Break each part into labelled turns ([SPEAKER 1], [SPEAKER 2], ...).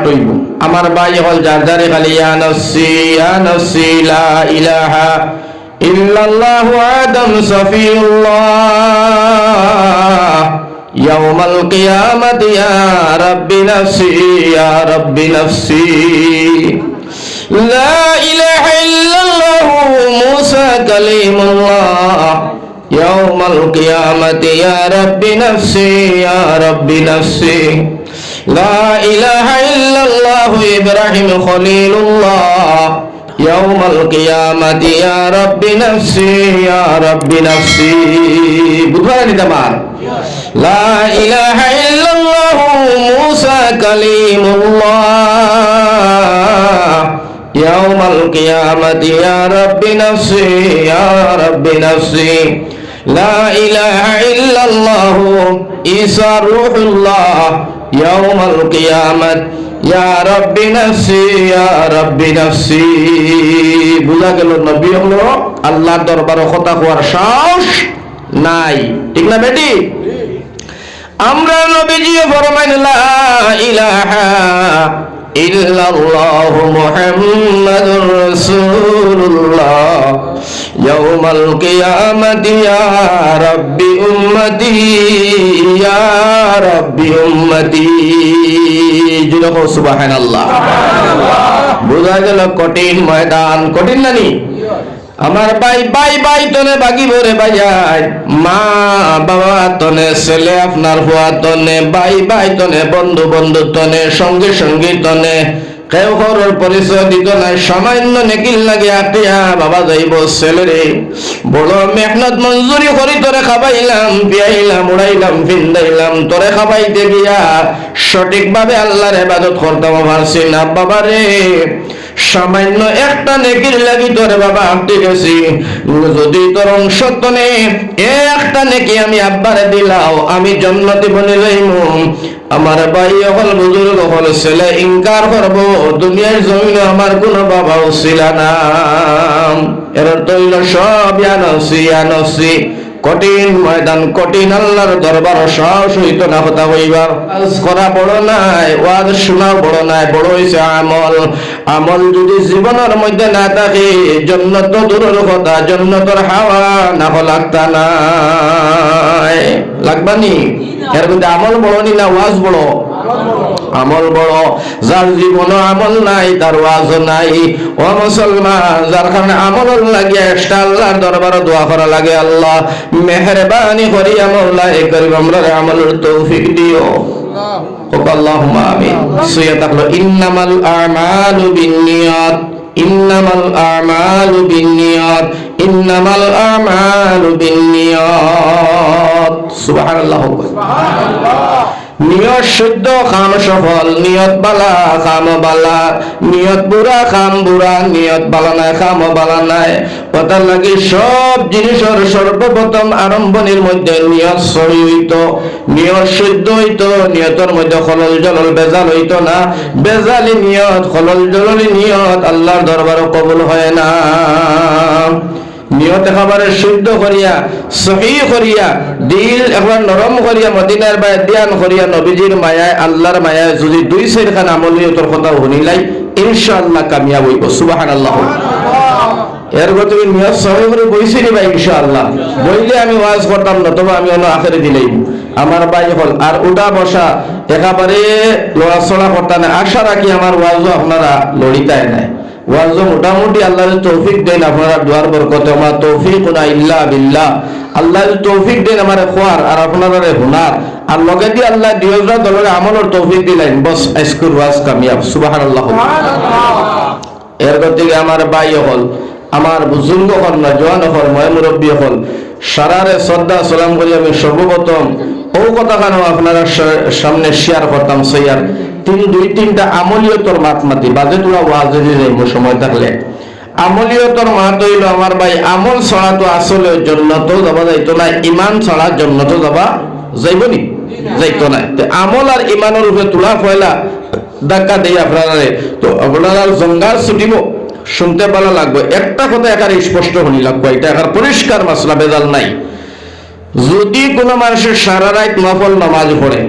[SPEAKER 1] হইব। আমার ভাই হল যার যারে খালি ইয়া নফসি লা ইলাহা ইল্লাল্লাহু আদম সফিউল্লাহ ইয়াউমাল কিয়ামাতি ইয়া রাব্বি নাফসি লা ইলাহা ইল্লাল্লাহু মুসা কালিমুল্লাহ ইয়াউমাল কিয়ামাতি ইয়া রাব্বি নাফসি লা ইলাহা ইল্লাল্লাহু ইব্রাহিম খলিলুল্লাহ ইয়াউমাল কিয়ামাতি ইয়া রাব্বি নাফসি বুঝলেন তোমার লা ইলাহা ইল্লাল্লাহু মুসা কালিমুল্লাহ ইয়াউমাল কিয়ামাতি ইয়া রাব্বি নাফসি লা ইলাহা ইল্লাল্লাহু ঈসা রূহুল্লাহ ইয়াউমাল কিয়ামাত ইয়া রাব্বি নাফসি বুঝা গেল নবী হলো আল্লাহর দরবারে কথা কওয়ার সাহস নাই, ঠিক না বেটি? আমরা নবীজি ফরমাইলেন লা ইলাহা ইল্লাল্লাহু মুহাম্মাদুর রাসূলুল্লাহ ইয়াউমাল কিয়ামাতি ইয়া রাব্বি উম্মতি জুড়ে সুবহানাল্লাহ। বুঝা গেল কঠিন ময়দান, কঠিন নানি? আমার ভাই তনে বাগি ভরে ভাইয়াই, মা বাবা তনে ছেলে আপনার হওয়া তনে, ভাই তনে বন্ধু তনে, সঙ্গী তনে কেউ ঘরের পরিচয় দিত নাই। সামান্য নেকিল লাগে আটিয়া বাবা যাইব ছেলেরে বড় মেহনত মঞ্জুরি করি তোরে খাবাইলাম, পিয়াইলাম, উড়াইলাম, ফিন্দাইলাম, তোরে খাবাইতে গিয়া সঠিকভাবে আল্লাহর ইবাদত করতাম পারছি না বাবারে। সামান্য একটা নেকির লাগি তোরে বাবা আটকে গেছি, যদি তোর অংশ তনে একটা নেকি আমি আব্বারে দিলাও আমি জান্নাতে বনে যাইমু। আমার ভাই হল বুজুর্গ হল ছেলে ইনকার করব দুনিয়ার জমিনে আমার কোনো বাবাও ছিল না। এর তৈল সব ইয়া নফসি কঠিন ময়দান, কঠিন আল্লাহর দরবার সাহস হইত না কথা হইবার। ওয়াজ করা বড় নাই, ওয়াজ শোনা বড় নাই, বড় হইছে আমল যদি জীবনের মধ্যে না থাকে জান্নাত দূরের কথা, জান্নাতের হাওয়া না লাগতা নাই, লাগবানি? এর মধ্যে আমল বড় নি না ওয়াজ বড়? আমল বড়। যার জীবনে আমল নাই তার ওয়াজ নাই। ও মুসলমান, যার কারণে আমল লাগে একটা আল্লাহর দরবারে দোয়া করা লাগে, আল্লাহ মেহেরবানি করি আমলাই করিম আমরার আমলের তৌফিক দিও। আল্লাহুম্মা আমিন। সুয়া তাকলো ইন্নামাল আমালু বিন্নিয়াত, ইন্নামাল আমালু বিন্নিয়াত, ইন্নামাল আমালু বিন্নিয়াত। সুবহানাল্লাহ, সুবহানাল্লাহ। নিয়ত শুদ্ধ কাম সফল, নিয়ত বালা কাম বালা, নিয়ত বুড়া কাম বুড়া, নিয়ত বালা নাই কাম বালা নাই। কথা লাগে সব জিনিসের সর্বপ্রথম আরম্ভণির মধ্যে নিয়ত সহি হইত, নিয়ত শুদ্ধ হইত, নিয়তের মধ্যে খলল জলল বেজাল হইত না। বেজালি নিয়ত, খলল জললি নিয়ত আল্লাহর দরবারে কবুল হয় না। নিয়ত একেবারে শুদ্ধ করিয়া সহি করিয়া দিল একবার নরম করিয়া মদিনার বায় ধ্যান করিয়া নবীজির মায়ায় আল্লাহর মায়ায় যদি দুই চারখান আমল নিয়তর কথা শুনিলাই ইনশাআল্লাহ কামিয়াব হইব। সুবহানাল্লাহ। এর গতি নিয়ত সহি করে বইছি নিবা ইনশাআল্লাহ। বইলে আমি ওয়াজ করতাম না, তবে আমি অন্য আখেরে দিলাই আমার ভাই হল। আর উঠা বসা একেবারে লড়াচড়া করতা না, আশা রাখি আমার ওয়াজও আপনারা লড়িতাই নাই। ওয়াজ মোটামুটি আল্লাহর তৌফিক দেন, আপনারা দুয়ার বরকতে। আমার তৌফিক না ইল্লা বিল্লাহ। আল্লাহর তৌফিক দেন আমার খোয়ার আর আপনারা হুনার, আর লগে দিয়ে আল্লাহ দিয়জরা দলের আমলের তৌফিক দিলেন, বস আজকের ওয়াজ কামিয়াব। সুবহানাল্লাহ। এর গতিকে আমার ভাই হল, আমার বুজুর্গ হল, না জওয়ান হল, ময় মুরব্বী হল, সারারে শ্রদ্ধা সালাম করি আমি সর্বপ্রথম ও কথা কেন আপনারা সামনে শেয়ার করতাম। সৈয়ার দুই তিনটা আমলিয়তর মাত মাতি বাজে তোরা ওয়াজে যাইব সময় থাকলে। আমলিয়তর মাত হইল আমার ভাই, আমল ছড়া তো আসলে জন্নত যাবা যাইতো না, ইমান ছড়া জন্নত যাবা যাইব নি? যাইতো না। আমল আর ইমানের উপরে তোলা পয়লা ধাক্কা দেই আপনারা, তো আপনারা জঙ্গাল ছুটিব শুনতে ভালো লাগবে। একটা কথা একার স্পষ্ট শুনি লাগবে, এটা একার পরিষ্কার মাসলা, বেজাল নাই। যদি কোনো মানুষের সারা রাত নফল নামাজ পড়ে,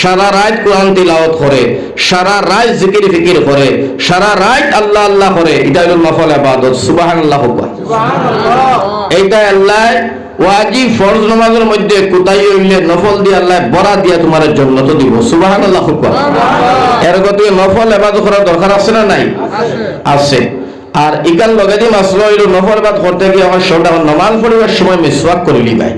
[SPEAKER 1] সারা রাত কোরআন তিলাওয়াত করে, সারা রাত জিকির ফিকির করে, সারা রাত আল্লাহ আল্লাহ করে, এটা হলো নফল ইবাদত। সুবহানাল্লাহ। এইটা আল্লাহ ওয়াজিব ফরজ নামাজের মধ্যে কোথায় হইলে নফল দিয়ে আল্লাহ বরাত দিয়া তোমার জন্য তো দিব। সুবহানাল্লাহ। এর গতি নফল ইবাদত করার দরকার আছে না নাই? আছে। আর ইকাল লগে দিয়ে মাসলা হইল নফল ইবাদত করতে গিয়ে আমার সন্ধ্যা নামাজ পড়িবার সময় মিসওয়াক করিলি ভাই,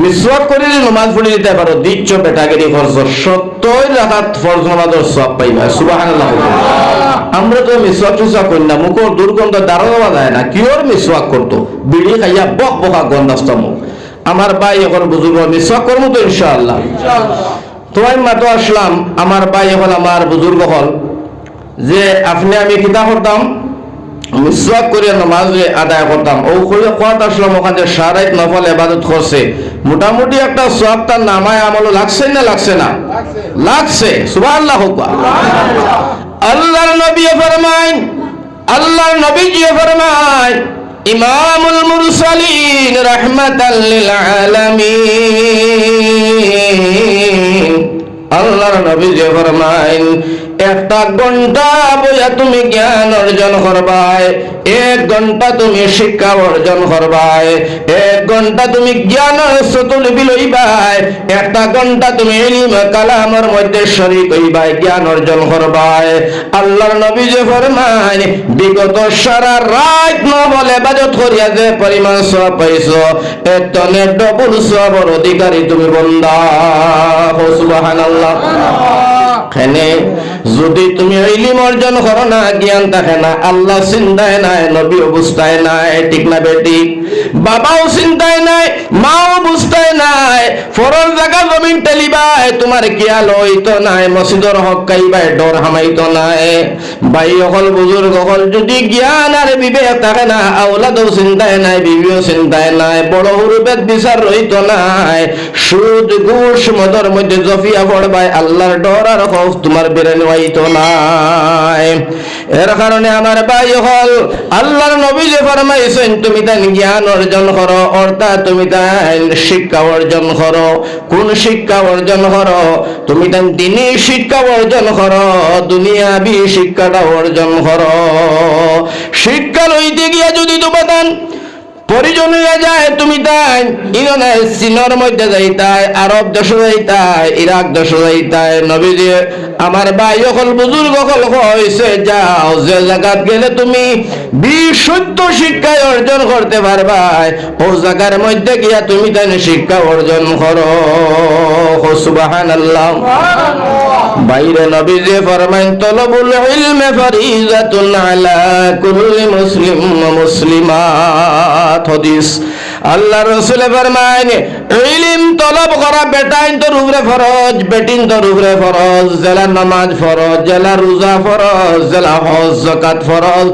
[SPEAKER 1] মিসওয়াক করিলে নামাজ পড়ে দিতে পারো, দিচ্ছ বেটাগিরি ফরজ 70 রাকাত ফরজ নামাজের সওয়াব পাইবা। সুবহানাল্লাহ। আমরা তো মিসওয়াক করি না, মুখের দুর্গন্ধ দাঁড়ানো যায় না, কিওর মিসওয়াক করতো, বিড়ি খাইয়া বক বকা গন্ধাস্ত মুখ। আমার ভাই এখন বুজুর্গ মিসওয়াক করবো তো ইনশাআল্লাহ। তো আমি মাত্র আসলাম, আমার ভাই এখন আমার বুজুর্গ হল যে আপনি আমি কিতা করতাম, মিসওয়াক করে নামাজ আদায় করতাম। ও করে কোয়াত আসলাম ওখানে সারাইত নফল ইবাদত করছে, মোটামুটি একটা সওয়াব তার নামায় আমল লাগছে না লাগছে না? লাগছে। সুবহানাল্লাহ। আল্লাহর নবী ফরমায়, আল্লাহর নবীজি ফরমায়, ইমামুল মুরসালিন রাহমাতাল লিল আলামিন, আল্লাহর নবীজি ফরমায়, একটা ঘন্টা বইয়া তুমি জ্ঞান অর্জন করবাই, 1 ঘন্টা তুমি শিক্ষা অর্জন করবাই, 1 ঘন্টা তুমি জ্ঞানের সতুল বিলইবাই, 1 ঘন্টা তুমি ইলম কালামের মধ্যে শরীক হইবাই, জ্ঞান অর্জন করবাই। আল্লাহর নবী যে ফরমায়, বিগত সারা রাত নফল ইবাদত করিয়া যে পরিমাণ সওয়াব পাইছো, এর তনে ডবল সওয়াবের অধিকারী তুমি বান্দা। সুবহানাল্লাহ। এখানে যদি তুমি ইলম অর্জন করো না, জ্ঞান থাকে না, আল্লাহ চিন্তায় নাই, নবী অবস্থায় নাই, ঠিক না বেটি? বাবাও চিন্তায় নাই, মাও অবস্থায় নাই, ফরজ জায়গা জমিন টেলিবাই, তোমার খেয়াল হইতো নাই, মসজিদর হক খাইবাই, ডর হামাইতো নাই। ভাই অকল বুজুর্গ হল যদি জ্ঞান আর বিবেক থাকে না, আওলাদও চিন্তায় নাই, বিবিও চিন্তায় নাই, বড় হুরুবেদ বিচার রইতো নাই, সুদ ঘুষ মদর মধ্যে জফিয়া পড়বাই, আল্লাহর ডর আর খৌফ তোমার বেরেন হইতো নাই। এর কারণে আমার ভাই হল আল্লাহর নবী যে ফরমাইছেন, তুমি তাই জ্ঞান অর্জন করো, অর্থাৎ তুমি তাই শিক্ষা অর্জন করো। কোন শিক্ষা অর্জন করো? তুমি তাই দ্বীনি শিক্ষা অর্জন করো, দুনিয়াবি শিক্ষাটা অর্জন করো। শিক্ষা লইতে গিয়া যদি তোমার পরিজন হয়ে যায়, তুমি তাই ইরানের চীনের মধ্যে যাইতাই, আরব দেশ যাইতাই, ইরাক দেশ যাইতাই। নবীজি আমার ভাই সকল বুজুর্গ সকল হয়েছে, যাও যে জায়গাত গেলে তুমি বিশুদ্ধ শিক্ষা অর্জন করতে পারবা, ও জায়গার মধ্যে গিয়া তুমি তাই শিক্ষা অর্জন করো। সুবহানাল্লাহ। বাইরে নবীজি ফরমাইন, তলবুল ইলমি ফরিজাতুন আলা কুল্লি মুসলিম ওয়া মুসলিমাত। হাদিস আল্লাহ রাসূল ফরমায়, ইলম তলব করা বেটাইন তোর উপরে ফরজ, বেটিন তোর উপরে ফরজ, জেলা নামাজ ফরজ, জেলা রোজা ফরজ, জেলা হজ যাকাত ফরজ।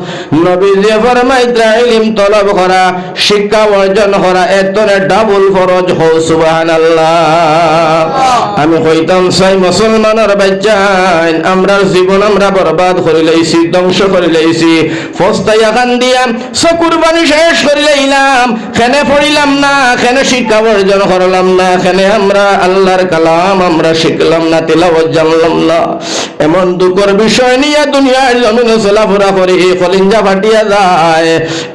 [SPEAKER 1] নবীজি ফরমায়, ইলম তলব করা, শিক্ষা অর্জন করা, এতনে ডাবল ফরজ। হো সুবহানাল্লাহ। আমি কইতাম চাই মুসলমানের বাচ্চাইন, আমরার জীবন আমরা বরবাদ করে লইছি, ধ্বংস করে লইছি, ফস্তাইয়া খান দিয়াম চকুর পানি শেষ করে লইলাম, খেনে পড়িলাম না, খেনে শিক্ষা অর্জন করলাম না, খেনে আমরা আল্লাহর কালাম আমরা শিখলাম না, তিলাওয়াত জানলাম না। এমন দুঃখের বিষয় নিয়ে দুনিয়ার জমিনে চলাফেরা করি, কলিঞ্জা ফাটিয়া যায়।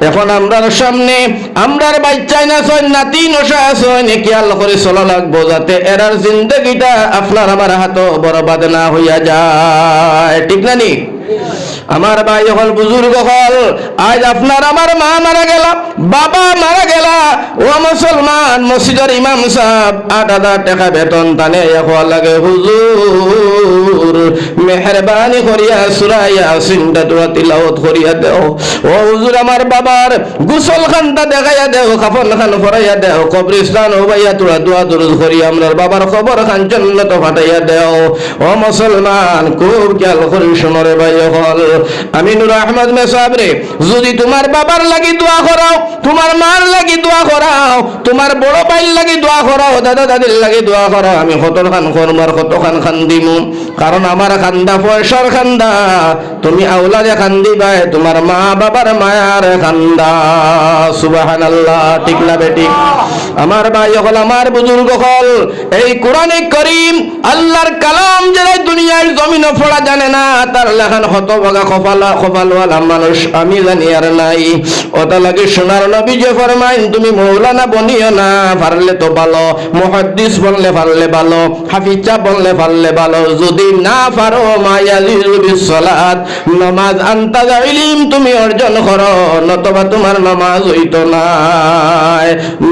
[SPEAKER 1] এখন আমরার সামনে আমরার বাচ্চাই না ছয়, নাতি নশা ছয়, খেয়াল করে চলা লাগবো, যাতে এরার জিন্দগিটা আপনার আমার হাতও বরবাদ না হইয়া যায়, ঠিক না নি? আমার ভাই হল বুজুর্গ হল, আজ আপনার আমার মা মারা গেল, বাবা মারা গেল, ও মুসলমান মসজিদের ইমাম সাহেব 8,000 টাকা বেতন টানে হওয়া লাগে, হুজুর মেহরবানি করিয়া সূরা ইয়াসিনটা তোরা তিলাওয়াত করিয়া দেও। ও হুজুর আমার বাবার গোসল খানটা দেখাইয়া দেও, কাফন খান পরাইয়া দেও, কবরস্থান হইয়া তোরা দোয়া দরুদ করিয়া আমরার বাবার খবর খান জান্নাত ফাটাইয়া দেও। ও মুসলমান খুব খেয়াল করি শোনো রে ভাই হল আমি নূর আহমদ মেসাব রে যদি তোমার বাবার লাগি দোয়া করাও, তোমার মার লাগি দোয়া করাও, তোমার বড় ভাইয়ের লাগি দোয়া করাও, দাদা দাদির লাগি দোয়া করাও, আমি কত খান করমার কত খান খান্দিমু। কারণ আমার খান্দা পয়সার খান্দা, তুমি আওলাদে খান্দিবাই তোমার মা বাবার মায়ার খান্দা। সুবহানাল্লাহ, ঠিক না বেটি? আমার ভাই হল, আমার বুজুর্গ হল, এই কোরআনে করিম আল্লাহর কালাম যারা দুনিয়ার জমিনে পড়া জানে না, তার লেখান হতভাগা কপালওয়ালা মানুষ আমি জানি আর নাই। ওটা লাগে সোনার নবী যে ফরমাইন, তুমি মৌলানা বনিও না, পারলে তো ভালো, মুহাদ্দিস বললে পারলে ভালো, হাফিজা বললে পারলে ভালো, যদি না পারো মায়াজিল বিসসালাত, নামাজ আনতাজা ইলম তুমি অর্জন করো, নতবা তোমার নামাজ হইতো না।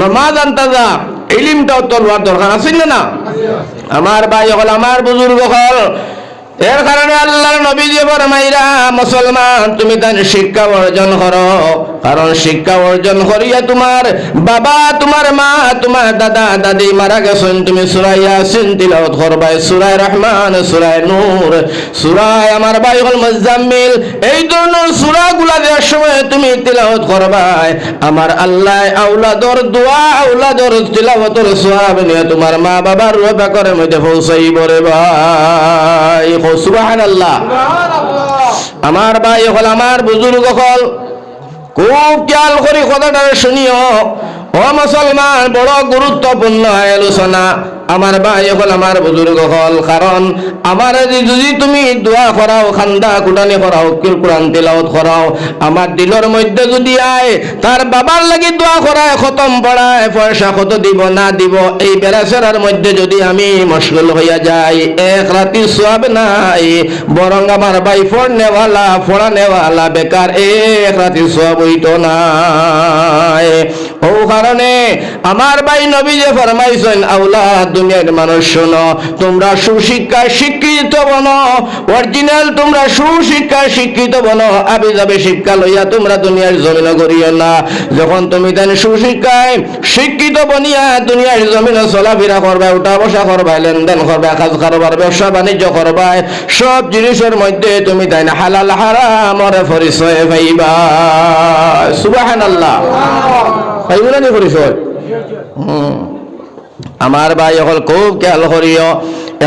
[SPEAKER 1] নামাজ আনতাজা ইলমটাও তোর দরকার আছে না? আমার ভাই হল, আমার বুজুর্গ হল, এর কারণে আল্লাহর নবী যে ফরমাইরা মুসলমান তুমি তার শিক্ষা অর্জন করো। কারণ শিক্ষা অর্জন করিয়া তোমার বাবা, তোমার মা, তোমার দাদা দাদি মারা গেছেন, তুমি সূরা ইয়াসিন তিলাওয়াত করবা, সূরা রহমান, সূরা নূর, সূরা আমার ভাই হল মুজাম্মিল, এই ধরনের সূরাগুলা দেওয়ার সময় তুমি তিলাওয়াত করবা। আমার আল্লাহ আওলাদর দোয়া, আওলাদর তিলাওয়াতের সওয়াব নিয়ে তোমার মা বাবার রূপে করে মধ্যে পৌঁছাইব রে ভাই। সুবহানাল্লাহ। আমার ভাই হল, আমার বুজুর্গ হল, খুব খেয়াল করে কথাটা শুনিও ও মুসলমান, বড় গুরুত্বপূর্ণ আলোচনা। আমার ভাই হল, আমার বুজুর্গ হল, কারণ আমার যদি তুমি দোয়া করাও, খান্দা কুটানি করাও, কোরআন তিলাওয়াত করাও, আমার দিলের মধ্যে যদি আয় তার বাবার লাগি দোয়া করায়, খতম পড়ায়, পয়সা কত দিব না দিব, এই বেড়াচেরার মধ্যে যদি আমি মশগুল হইয়া যাই, এক রাতি সওয়াব নাই, বরং আমার ভাই পড়ানেওয়ালা বেকার, এক রাতি সওয়াব হইতো না। ও কারণে আমার ভাই নবী যে ফরমাইছেন, আওলাদ দুনিয়ার মানুষ শোনো, তোমরা সুশিক্ষায় শিক্ষিত বনো, অরিজিনাল তোমরা সুশিক্ষায় শিক্ষিত বনো, আবি যাবে শিক্ষা লইয়া তোমরা দুনিয়ার জমিনে করিও না। যখন তুমি তাই সুশিক্ষায় শিক্ষিত বনিয়া দুনিয়ার জমিনে চলাফেরা করবে, উঠা বসা করবে, লেনদেন করবে, কাজ কারবার ব্যবসা বাণিজ্য করবে, সব জিনিসের মধ্যে তুমি তাই না হালাল হারামর পরিচয় পাইবা। সুবহানাল্লাহ, পাইবো না পরিচয়? আমার ভাই এখন খুব খেয়াল করিও।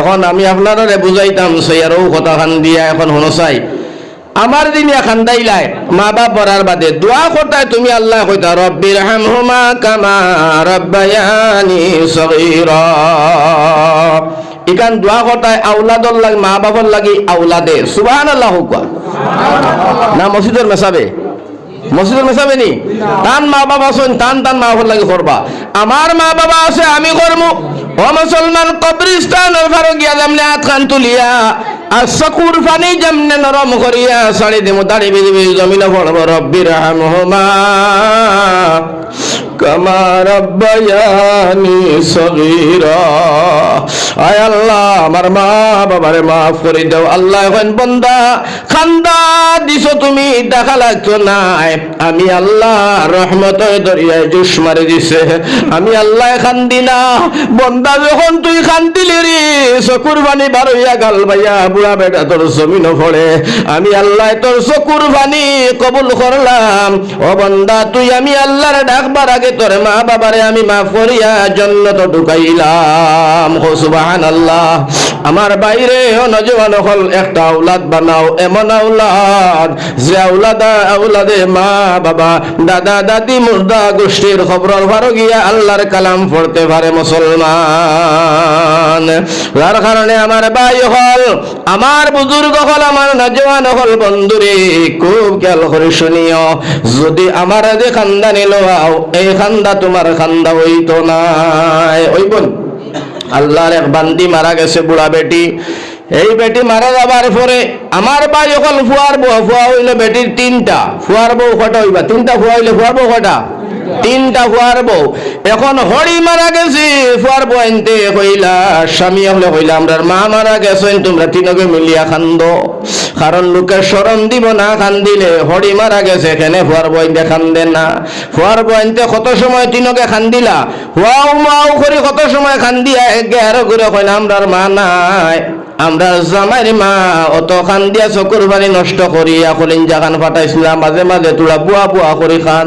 [SPEAKER 1] এখন আমি আপনারা বুঝাইতাম সৈয়ারও কথা খান দিয়া, এখন হনো চাই আমার দিনিয়া খান্দাইলাই মা বাপ পড়ার বাদে দোয়া করতায় তুমি আল্লাহ কইতা, রব্বির হামহুমা কামা রাব্বায়ানি সগীরা। ইকান দোয়া করতায় আওলাদর লাগি, মা বাপর লাগি আওলাদে। সুবহানাল্লাহ হুকা না মসজিদের মেসাবে, মসজিদের মেসাবে নি তান মা বাবা আছেন, টান মা বাবার লাগি করবা। আমার মা বাবা আছে আমি করবো। ও মুসলমান, কবরিস্তানের ফারো গিয়া যেমনে হাত খান তুলিয়া আর চকুর পানি যেমনে নরম করিয়া ছাড়ি দিব, দাড়ি বিদিবি জমিনে পড়ব, রব্বির হামহুমা কামা রাব্বায়ানি সগীরা। আয় আল্লাহ, আমার মা বাবারে মাফ করে দাও। আল্লাহ এখন বান্দা খান্দা দিছো তুমি, দেখা লাগতো নাই, আমি আল্লাহ রহমতের দরিয়ায় জুস মারি দিছে, আমি আল্লাহ খান্দি না। বন্দা যখন তুই খান্দিলি রে, চকুর পানি বার হইয়া গাল ভাইয়া বুড়া বেটা তোর জমিন পড়ে, আমি আল্লাহ তোর চকুর পানি কবুল করলাম। ও বন্দা, তুই আমি আল্লাহর ডাকবার আগে তোর মা বাবারে আমি মাফ করিয়া জান্নাতে ঢুকাইলাম। সুবহানাল্লাহ। আমার বাইরে নজওয়ান হল, একটা আওলাদ বানাও, এমন আওলাদ যে আওলাদে মা বাবা দাদা দাদি মুর্দা গোষ্ঠীর খবর ভারো গিয়া আল্লাহর কালাম পড়তে পারে মুসলমান। যার কারণে আমার ভাই হল, আমার বুজুর্গ হল, আমার নজওয়ান হল, বন্ধুরে খুব খেয়াল করে শুনিও, যদি আমার যে খান্দা নিল এই খান্দা তোমার খান্দা হইতো না। ওই বোন, আল্লাহর এক বান্দি মারা গেছে, বুড়া বেটি। এই বেটি মারা যাবার পরে আমার ভাই হল ফুয়ার বউ, ফুয়া হইল বেটির তিনটা, ফুয়ার বউ কটা হইবা? তিনটা ফুয়া হইলে ফুয়ার বউ কটা? তিনটা ফুয়ার বউ। এখন হরি মারা গেছি, ফুয়ার বউ আনতে কইলা, স্বামী হলে কইলা আমরা মা মারা গেছেন, তোমরা তিনকে মিলিয়া খান্দো, কারণ লোকে শরম দিব না খান্দিলে। হরি মারা গেছে, এখানে ফুয়ার বউ আনতে খান্দেন না। ফুয়ার বউ আনতে কত সময় তিনকে খান্দিলা, হুয়াও মাও করে কত সময় খান্দিয়া একে আরো করে কইলা আমরা মা নাই, আমরা জামাইর মা অত খান দিয়া চকুর পানি নষ্ট করিয়া কলিঞ্জা খান ফাটাইছিলাম, মাঝে মাঝে তোরা বুয়া বুয়া করে খান,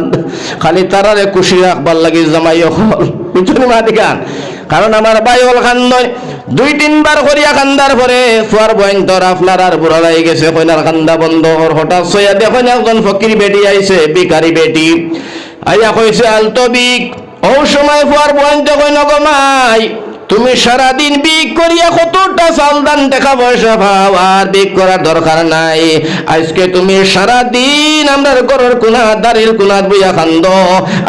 [SPEAKER 1] খালি তারারে খুশি রাখবার লাগি জামাই হল বুঝলি মা দিকান। কারণ আমার ভাই হল খান্দয় 2-3 বার করিয়া খান্দার পরে ফুয়ার বয়ন্তর আপনার আর বুড়া হয়ে গেছে, কইনার খান্দা বন্ধ হর। হঠাৎ সইয়া দেখেন একজন ফকির বেটি আইছে, বিকারি বেটি আইয়া কইছে আলতো বিক। ও সময় ফুয়ার বয়ন্ত কইন গো মাই, তুমি সারাদিন বিক করিয়া কতটা চাল দান টাকা পয়সা পাও, আর বিক করার দরকার নাই। আজকে তুমি সারাদিন আমরার ঘরের কোনাত দাঁড়ির কোনাত বইয়া খান্দ,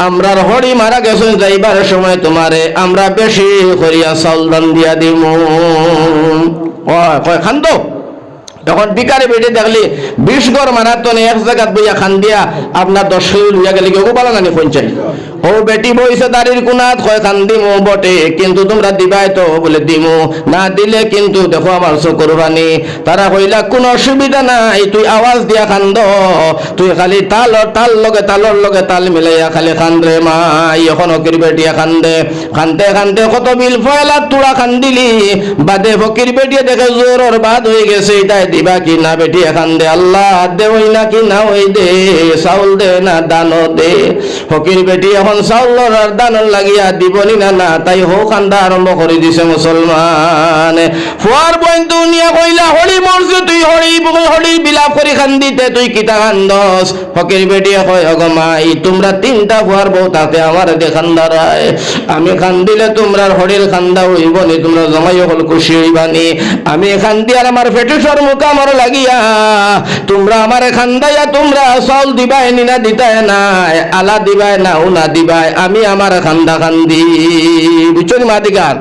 [SPEAKER 1] আমরার হরি মারা গেছে যাইবার সময় তোমারে আমরা বেশি করিয়া চাল দান দিয়া দিমু। কয় খান্দ। তখন বিকারে বেটে দেখলি 20 ঘর মারাতনে এক জায়গাত বইয়া খান দিয়া আপনার 10 কেজি লইয়া গেলে কেউ বলা নানি পঞ্চাই। ও বেটি বইছে দাড়ির কোনাত, কয় খান দিমু বটে, কিন্তু তোমরা দিবাই তো? বলে দিমু, না দিলে কিন্তু দেখো আমার চকুর পানি। তারা কইলা কোনো অসুবিধা নাই, তুই আওয়াজ দিয়া খান্দ, তুই খালি তালর লগে তাল মিলাইয়া খালি খান্দরে মাই। এখন ফকির বেটিয়া খান্দে, খানতে খানতে কত বিল ফয়লা তুড়া খান্দিলি, বাদে ফকির বেটিয়া দেখে জোরর বাদ হয়ে গেছে, এটাই দিবা কি না বেটি এখান দে, আল্লাহ দে ওই না কি না ওই দে, চাউল দে না দান দে। ফকির বেটি এখন চাউলর আর দানর লাগিয়া দিবনি না না, তাই হো খান্দা আরম্ভ করে দিছে মুসলমান। ফুয়ার বোন দুনিয়া কইলা হরি মরছে, তুই হরি বিলাপ করি খান্দিতে তুই কিতা খান্দস? ফকির বেটিয়া কয় অগো মাই, তোমরা 3টা ফুয়ার বউ তাতে আমার দেখান দাঁড়ায়, আমি খান দিলে তোমরা হরির খান্দা হইবনি, তোমরা জমাই হল খুশি হইবানি। আমি খান দিয়ে আর আমার ফেটুসর মুখ আমার লাগিয়া তোমরা আমার খান্দাইয়া তোমরা চাউল দিবাই না দিতাই নাই, আলা দিবাই না উনা দিবাই, আমি আমার খান্দা খান্দি। বুঝছো মা দিগার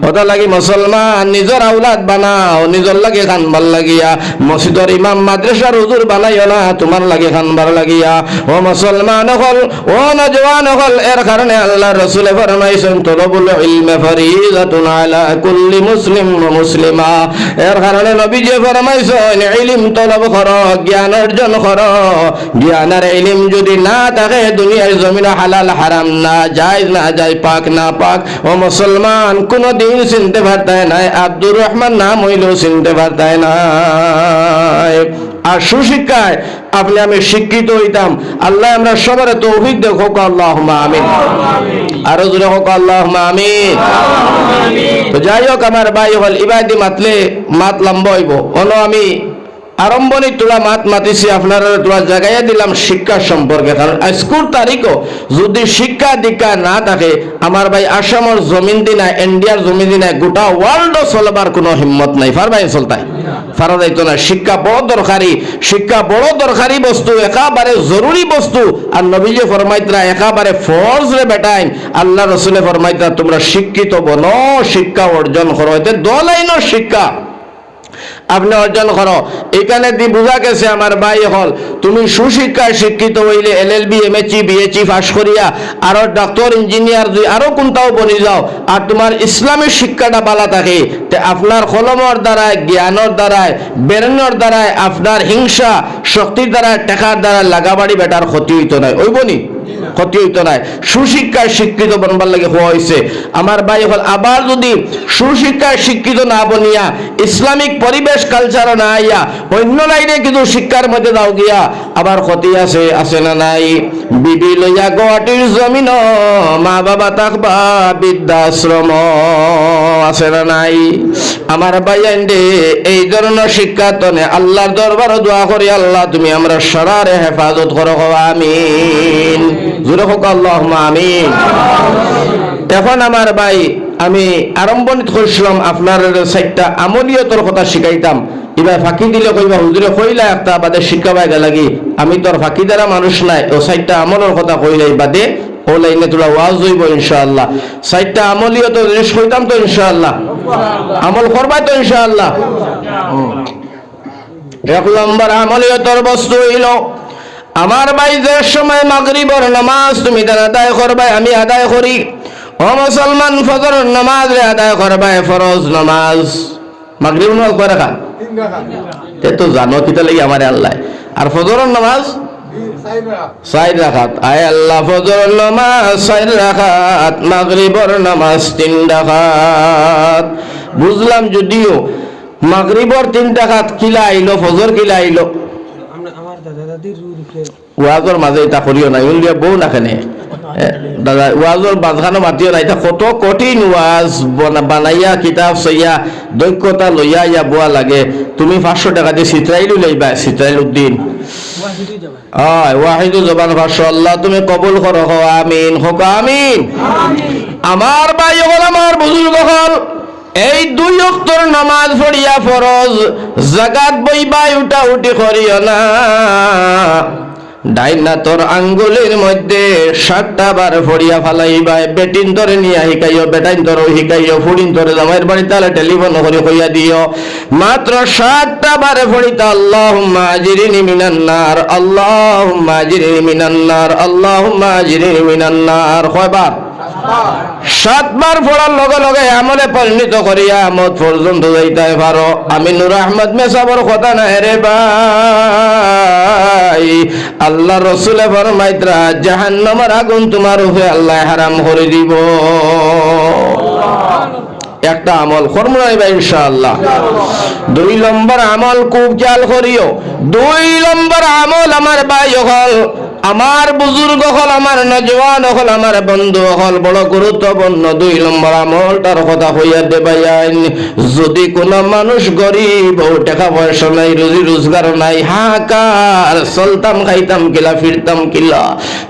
[SPEAKER 1] কথা লাগি মুসলমান নিজের আউলাদ বানাও, নিজের লাগে খানবার লাগিয়া। মসজিদের ইমাম মাদ্রাসার হুজুর বানাইও না তোমার লাগে খানবার লাগিয়া। ও মুসলমান হল, ও নজওয়ান হল, এর কারণে আল্লাহ রাসূলে ফরমাইছেন তলবুল ইলমি ফরিজাতুন আলা কুল্লি মুসলিম ওয়া মুসলিমা। এর কারণে নবীজি ফরমাইছেন ইলম তলব করো, জ্ঞান অর্জন করো। জ্ঞানের ইলম যদি না থাকে দুনিয়ার জমিনে হালাল হারাম না জায়েজ না যায়, পাক না পাক ও মুসলমান কোনদিন চিনতে পারতায় নাই, আব্দুর রহমান নাম হইলেও চিনতে পারতায় নাই। আর সুশিক্ষায় আপনি আমি শিক্ষিত হইতাম, আল্লাহ আমরা সবার তৌফিক দেখ, আল্লাহুম্মা আমিন। আরো জোরে হোক আল্লাহুম্মা আমিন। তো যাই হোক আমার ভাই হল ইবাদি মাতলে মাত লম্বা হইব। অন আমি আরম্ভণী তোলা মাত মাতিছি আপনারা তোলা জায়গায় দিলাম শিক্ষা সম্পর্কে। কারণ আজকের তারিখও যদি শিক্ষা দীক্ষা না থাকে আমার ভাই আসামের জমিন দিনা, ইন্ডিয়ার জমিন দিনা, গোটা ওয়ার্ল্ডও চলবার কোনো হিম্মত নাই, পারবাই চলতাই পারা যাইতো না। শিক্ষা বড় দরকারি, শিক্ষা বড় দরকারি বস্তু, একেবারে জরুরি বস্তু। আর নবীজি ফরমাইতরা একেবারে ফরজ রে বেটাইন, আল্লাহ রসুলে ফরমাইতরা তোমরা শিক্ষিত বনো, শিক্ষা অর্জন করো। এতে দলাইনের শিক্ষা আপনি অর্জন করো। এখানে দি বোঝা গেছে আমার ভাই হল তুমি সুশিক্ষায় শিক্ষিত হইলে LLB MHC BHC পাস করিয়া আরো ডাক্তার ইঞ্জিনিয়ার যদি আরো কোনটাও বনি যাও, আর তোমার ইসলামিক শিক্ষাটা বালা থাকে, তে আপনার কলমের দ্বারায়, জ্ঞানের দ্বারায়, বেরেনের দ্বারায়, আপনার হিংসা শক্তির দ্বারা, টাকার দ্বারা লাগাবাড়ি বেটার ক্ষতি হইতো না, ওই বনি ক্ষতি হইতো না। সুশিক্ষায় শিক্ষিত বনবার লাগে হওয়া হয়েছে আমার ভাই হল। আবার যদি সুশিক্ষায় শিক্ষিত না বনিয়া ইসলামিক পরিবেশ কালচার না আইয়া অন্য লাইনে কিন্তু শিক্ষার মধ্যে দাও গিয়া আবার ক্ষতি আছে, আছে না নাই? বিবি লইয়া গুয়াহাটির জমিন, মা বাবা থাকবা বৃদ্ধাশ্রম, আছে না নাই? আমার ভাই আইন্ডে এই ধরনের শিক্ষা তনে আল্লাহর দরবারে দোয়া করি, আল্লাহ তুমি আমরা সরারে হেফাজত করো, আমিন। জোরে হোক আল্লাহুম্মা আমিন। এখন আমার ভাই আমি আরম্ভণিত করেছিলাম আপনার 4টা আমলিয়তর কথা শিখাইতাম। এবার ফাঁকি দিলে কইবা হুজুরে কইলা একটা বাদে শিখাবাই লাগি, আমি তোর ফাঁকি দ্বারা মানুষ নাই, ও 4টা আমলের কথা কইলাই বাদে ও লাইনে তোরা ওয়াজ হইব ইনশাআল্লাহ। 4টা আমলিয়ত জিনিস কইতাম তো ইনশাআল্লাহ, আমল করবাই তো ইনশাআল্লাহ। 1 নম্বর আমলিয়তর বস্তু হইল আমার ভাই যে সময় মাগরিবের নামাজ তুমি আদায় করবে, আমি আদায় করি। ও মুসলমান ফজরের নামাজ রে আদায় করবে, ফরজ নামাজ। মাগরিব নামাজ কয় রাকাত? 3 রাকাত। তে তো জানো কিতা লাগি আমারে আল্লাহ। আর ফজরের নামাজ 4 রাকাত। আয় আল্লাহ ফজরের নামাজ 4 রাকাত, মাগরিবের নামাজ 3 রাকাত। বুঝলাম যদিও মাগরিবর 3 রাকাত কিলা আইলো, ফজর কিলা আইলো।
[SPEAKER 2] আমার দাদা দাদির রূপে
[SPEAKER 1] ওয়াজর মাঝে এটা করিও না, ইউলিয়া বউ না কেনে দাদা ওয়াজর বাজখানো মাতিও না। এটা কত কঠিন ওয়াজ বানাইয়া কিতাব সইয়া দক্ষতা লইয়া ইয়া বোয়া লাগে। তুমি 500 টাকা দিয়ে চিত্রাইলু লইবা, চিত্রাইল উদ্দিন ওয়াহিদু জবান 500। আল্লাহ তুমি কবুল করো, আমিন, হোক আমিন। আমার ভাই হল, আমার বুজুর্গ হল, এই 2 ওয়াক্তের নামাজ পড়িয়া ফরজ জাগাত বইবাই উঠা উঠি করিও না। ডাইনা তোর আঙ্গুলের মধ্যে 7টা বার ফড়িয়া ফালাইবাই। বেটিন তোরে নিয়া শিকাইও, বেটাইন তোর শিকাইও, ফুড়িন তোরে জামাইয়ের বাড়ি তাহলে টেলিফোন করে কইয়া দিও। মাত্র 7টা বার ফড়িতা আল্লাহুম্মা আজিরিনি মিনান নার, আল্লাহুম্মা আজিরিনি মিনান নার, আল্লাহুম্মা আজিরিনি মিনান নার। কয়বার? 7 বার পড়ার লগে লগে আমলে পরিণত করিয়া আমত পর্যন্ত যাইতে পারো। আমি নূর আহমদ মেসাবর কথা না রে ভাই। আল্লাহ রসুলে ফরমাইতরা জাহান্নামের আগুন তোমার উপরে আল্লাহ হারাম করে দিব। একটা আমল করব না ভাই ইনশাআল্লাহ। 2 নম্বর আমল খুব খেয়াল করিও। 2 নম্বর আমল আমার ভাই হল, আমার বুজুর্গ হল, আমার নজওয়ান হল, আমার বন্ধু হল, বড় গুরুত্বপূর্ণ 2 নম্বর আমলটার কথা হইয়া দেবাইন। যদি কোন মানুষ গরিব, টাকা পয়সা নাই, রুজি রোজগার নাই, হাকার চলতাম খাইতাম কিলা ফিরতাম কিলা,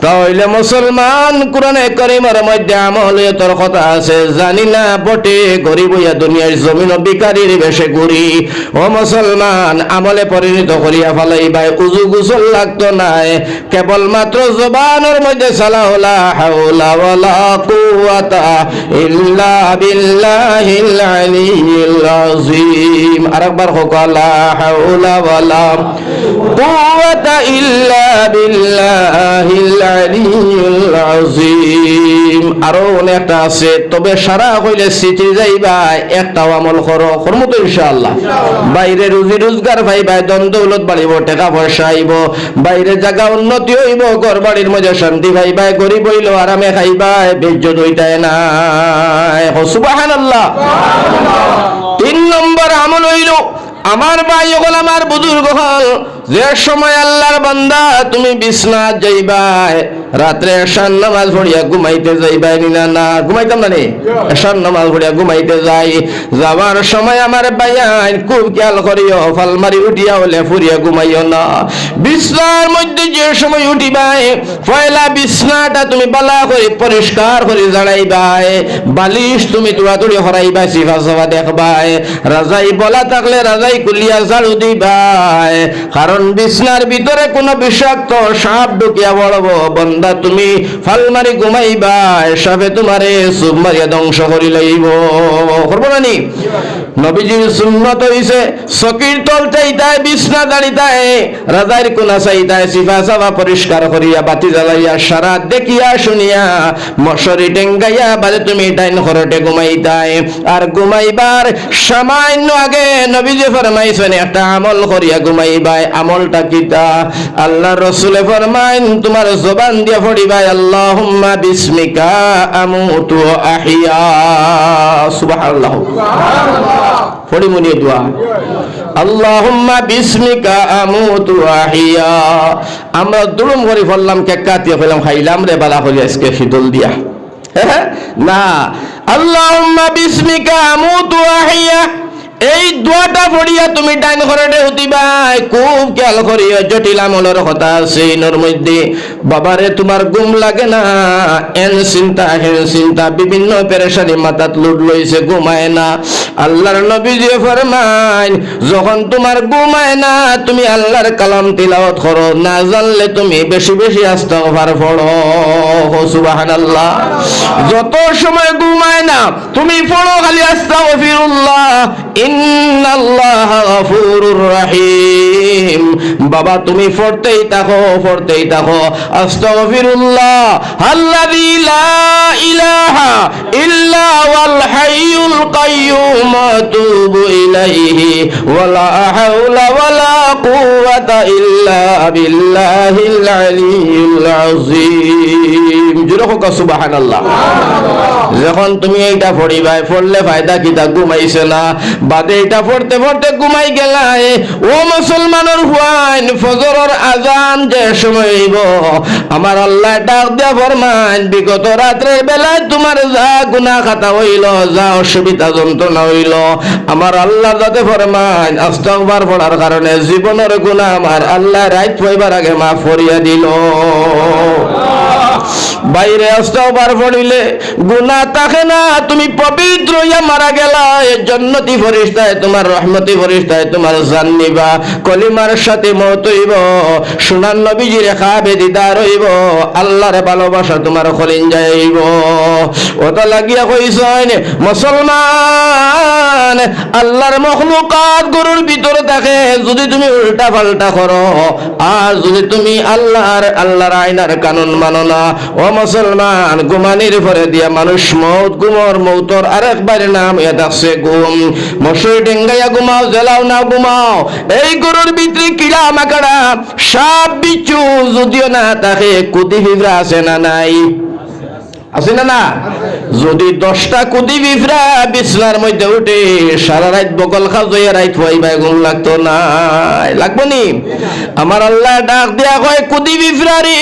[SPEAKER 1] তাহলে মুসলমান কোরআনে কারীমের মধ্যে আমল তোর কথা আছে। জানি না বটে গরিব হইয়া দুনিয়ার জমিন বিকারীর বেশে ঘুরি। ও মুসলমান, আমলে পরিণত করিয়া ফেলাইবাই। উজু গোসল লাগতো নাই, কেবল মাত্র জবানের মধ্যে সালা হাওলা ওয়ালা কুওয়াতা ইল্লা বিল্লাহিল আলিয়্যিল আযীম। আরেকবার হোক, লা হাওলা ওয়ালা কুওয়াতা ইল্লা বিল্লাহিল আলিয়্যিল আযীম। আরো অনেকটা আছে, তবে সারা হইলে সিটি যাইবা। একটা আমল করো, করমু তো ইনশাআল্লাহ। বাইরে রুজি রোজগার পাইবা, ধন দৌলত বাড়িব, টাকা পয়সা আইব, বাইরে জায়গা উন্নতি হইব, ঘর বাড়ির মধ্যে শান্তি পাইবা, গরিব হইল আরামে খাইবা, বেজ্জত হইতায় না। সুবহানাল্লাহ। 3 নম্বর আমল হইল, আমার ভাই হল, আমার বুজুর্গ হল, যে সময় আল্লাহর বান্দা তুমি বিছনাত যাইবাই, রাত্রে এশার নামাজ পড়িয়া ঘুমাইতে যাইবাই না? না ঘুমাইতাম না রে, এশার নামাজ পড়িয়া ঘুমাইতে যাই। যাবার সময় আমার ভাইয়ান খুব খেয়াল করিও, ফালমারি উঠিয়া হলে ফুরিয়া ঘুমাইও না। বিছনার মধ্যে যে সময় উঠিবাই, পয়লা বিছনাটা তুমি বালা করে পরিষ্কার করে জাড়াইবাই, বালিশ তুমি তুড়াতুড়ি হরাইবাই, সিফা সাফা দেখবাই, রাজাই বলা থাকলে রাজাই কুলিয়া ঝাড়ু দিবাই। কারণ বিছনার ভিতরে কোনো বিষাক্ত সাপ ঢুকিয়া পড়ব, বন্দা তুমি ফালমারি ঘুমাইবা, সাপে তোমারে সুপ মারিয়া ধ্বংস করি লইব। করবো না নি? নবীজির সুন্নত হইছে চকির তল চাইতায়, বিছনা দাঁড়িতায়, রাজার কোনা চাইতায়, সিফা সাফা পরিষ্কার করিয়া বাতি জ্বালাইয়া সারা দেখিয়া শুনিয়া মশারি টেঙ্গাইয়া বাজে তুমি ডাইন খরটে ঘুমাইতায়। আর ঘুমাইবার সামান্য আগে নবীজি ফরমাইছেন একটা আমল করিয়া ঘুমাইবাই। আমলটা কিতা? আল্লাহ রসুলে ফরমাইন তোমার জবান দিয়া পড়িবাই, আল্লাহুম্মা বিসমিকা আমুতু ওয়া আহইয়া। সুবহানাল্লাহ। পড়ি মনি দোয়া, আল্লাহুম্মা বিসমিকা আমুতু ওয়া আহইয়া। আমরা দুলুম করে ফেললাম, কেকাতিয়া ফেললাম, খাইলাম রে বালা হলি আজকে শীতল দিয়া। না, আল্লাহুম্মা বিসমিকা আমুতু ওয়া আহইয়া, এই দোয়াটা পড়িয়া তুমি ডাইন ঘরে উঠিবাই। খুব খেয়াল করিয়া, জটিল আমলের কথা আছে এর মধ্যে। বাবারে তোমার ঘুম লাগে না, এন চিন্তা হেন চিন্তা, বিভিন্ন পেরেশানি মাথাত লুট লইছে, ঘুমায় না। আল্লাহর নবীজি ফরমায়, যখন তোমার ঘুমায় না তুমি আল্লাহর কালাম তিলাওয়াত করো, না জানলে তুমি বেশি বেশি আস্তাগফার পড়ো। সুবহানাল্লাহ। যত সময় ঘুমায় না তুমি পড়ো খালি আস্তাগফিরুল্লাহ, ইন্নাল্লাহা গফুরুর রহিম। বাবা তুমি পড়তেই থাকো আস্তাগফিরুল্লাহ আল্লাযী লা ইলাহা ইল্লা ওয়াল হাইয়ুল কাইয়্যুম আতুবু ইলাইহি ওয়া লা হাওলা ওয়া লা কুওয়াতা ইল্লা ইল্লা বিল্লাহিল আলিয়্যিল আযীম। জোরে হোক সুবহানাল্লাহ। যখন তুমি এইটা পড়িবাই, পড়লে ফায়দা কি? তা ঘুমাইছে না, বাদে এটা পড়তে পড়তে ঘুমাই গেলাই। ও মুসলমানের হুয়াইন, ফজরের আজান যে সময় হইব, আমার আল্লাহ ডাক দিয়া ফরমান, বিগত রাত্রের বেলায় তোমার যা গুনাহ খাতা হইল, যা অসুবিধা যন্ত্রণা হইল, আমার আল্লাহ যাতে ফরমান আস্তাগফার পড়ার কারণে জীবনের গুনাহ আমার আল্লাহ রাত হইবার আগে মাফ করিয়া দিল। বাইরে আস্তাগফার পড়িলে গুনাহ থাকে না, তুমি পবিত্র হইয়া মারা গেলা, জান্নাতি ফেরেশতায় তোমার রহমতি ফেরেশতায় তোমার জান নিবা, কলিমার সাথে মওত হইব, সুনান নবীজির খাবে দিদার হইব, আল্লাহর ভালোবাসা তোমার কলিজায় হইব। ওটা লাগিয়া কইছেন মুসলমান, আল্লাহর মখলুকাত গরুর ভিতরে থাকে, যদি তুমি উল্টা পাল্টা করো আর যদি তুমি আল্লাহর আইনার কানুন মানো না, ও মুসলমান, ঘুমানির পরে দিয়া মানুষ মৌত, ঘুমর মৌতর আরেকবার নাম এটা আছে ঘুম। মশারি ডেঙ্গাইয়া ঘুমাও, জ্বালাও না ঘুমাও, এই গরুর ভিতরে কিড়া মাকড়া সাপ বিচ্ছু যদিও না থাকে, কুদি পিঁপড়া আছে না নাই? আছে না না? যদি 10টা কুদি পিঁপড়া বিছনার মধ্যে উঠে সারা রাত বগল খাজইয়া রাত হইবা, ঘুম লাগতো না? লাগবো নি? আমার আল্লাহ ডাক দিয়া কয়, কুদি পিঁপড়া রে,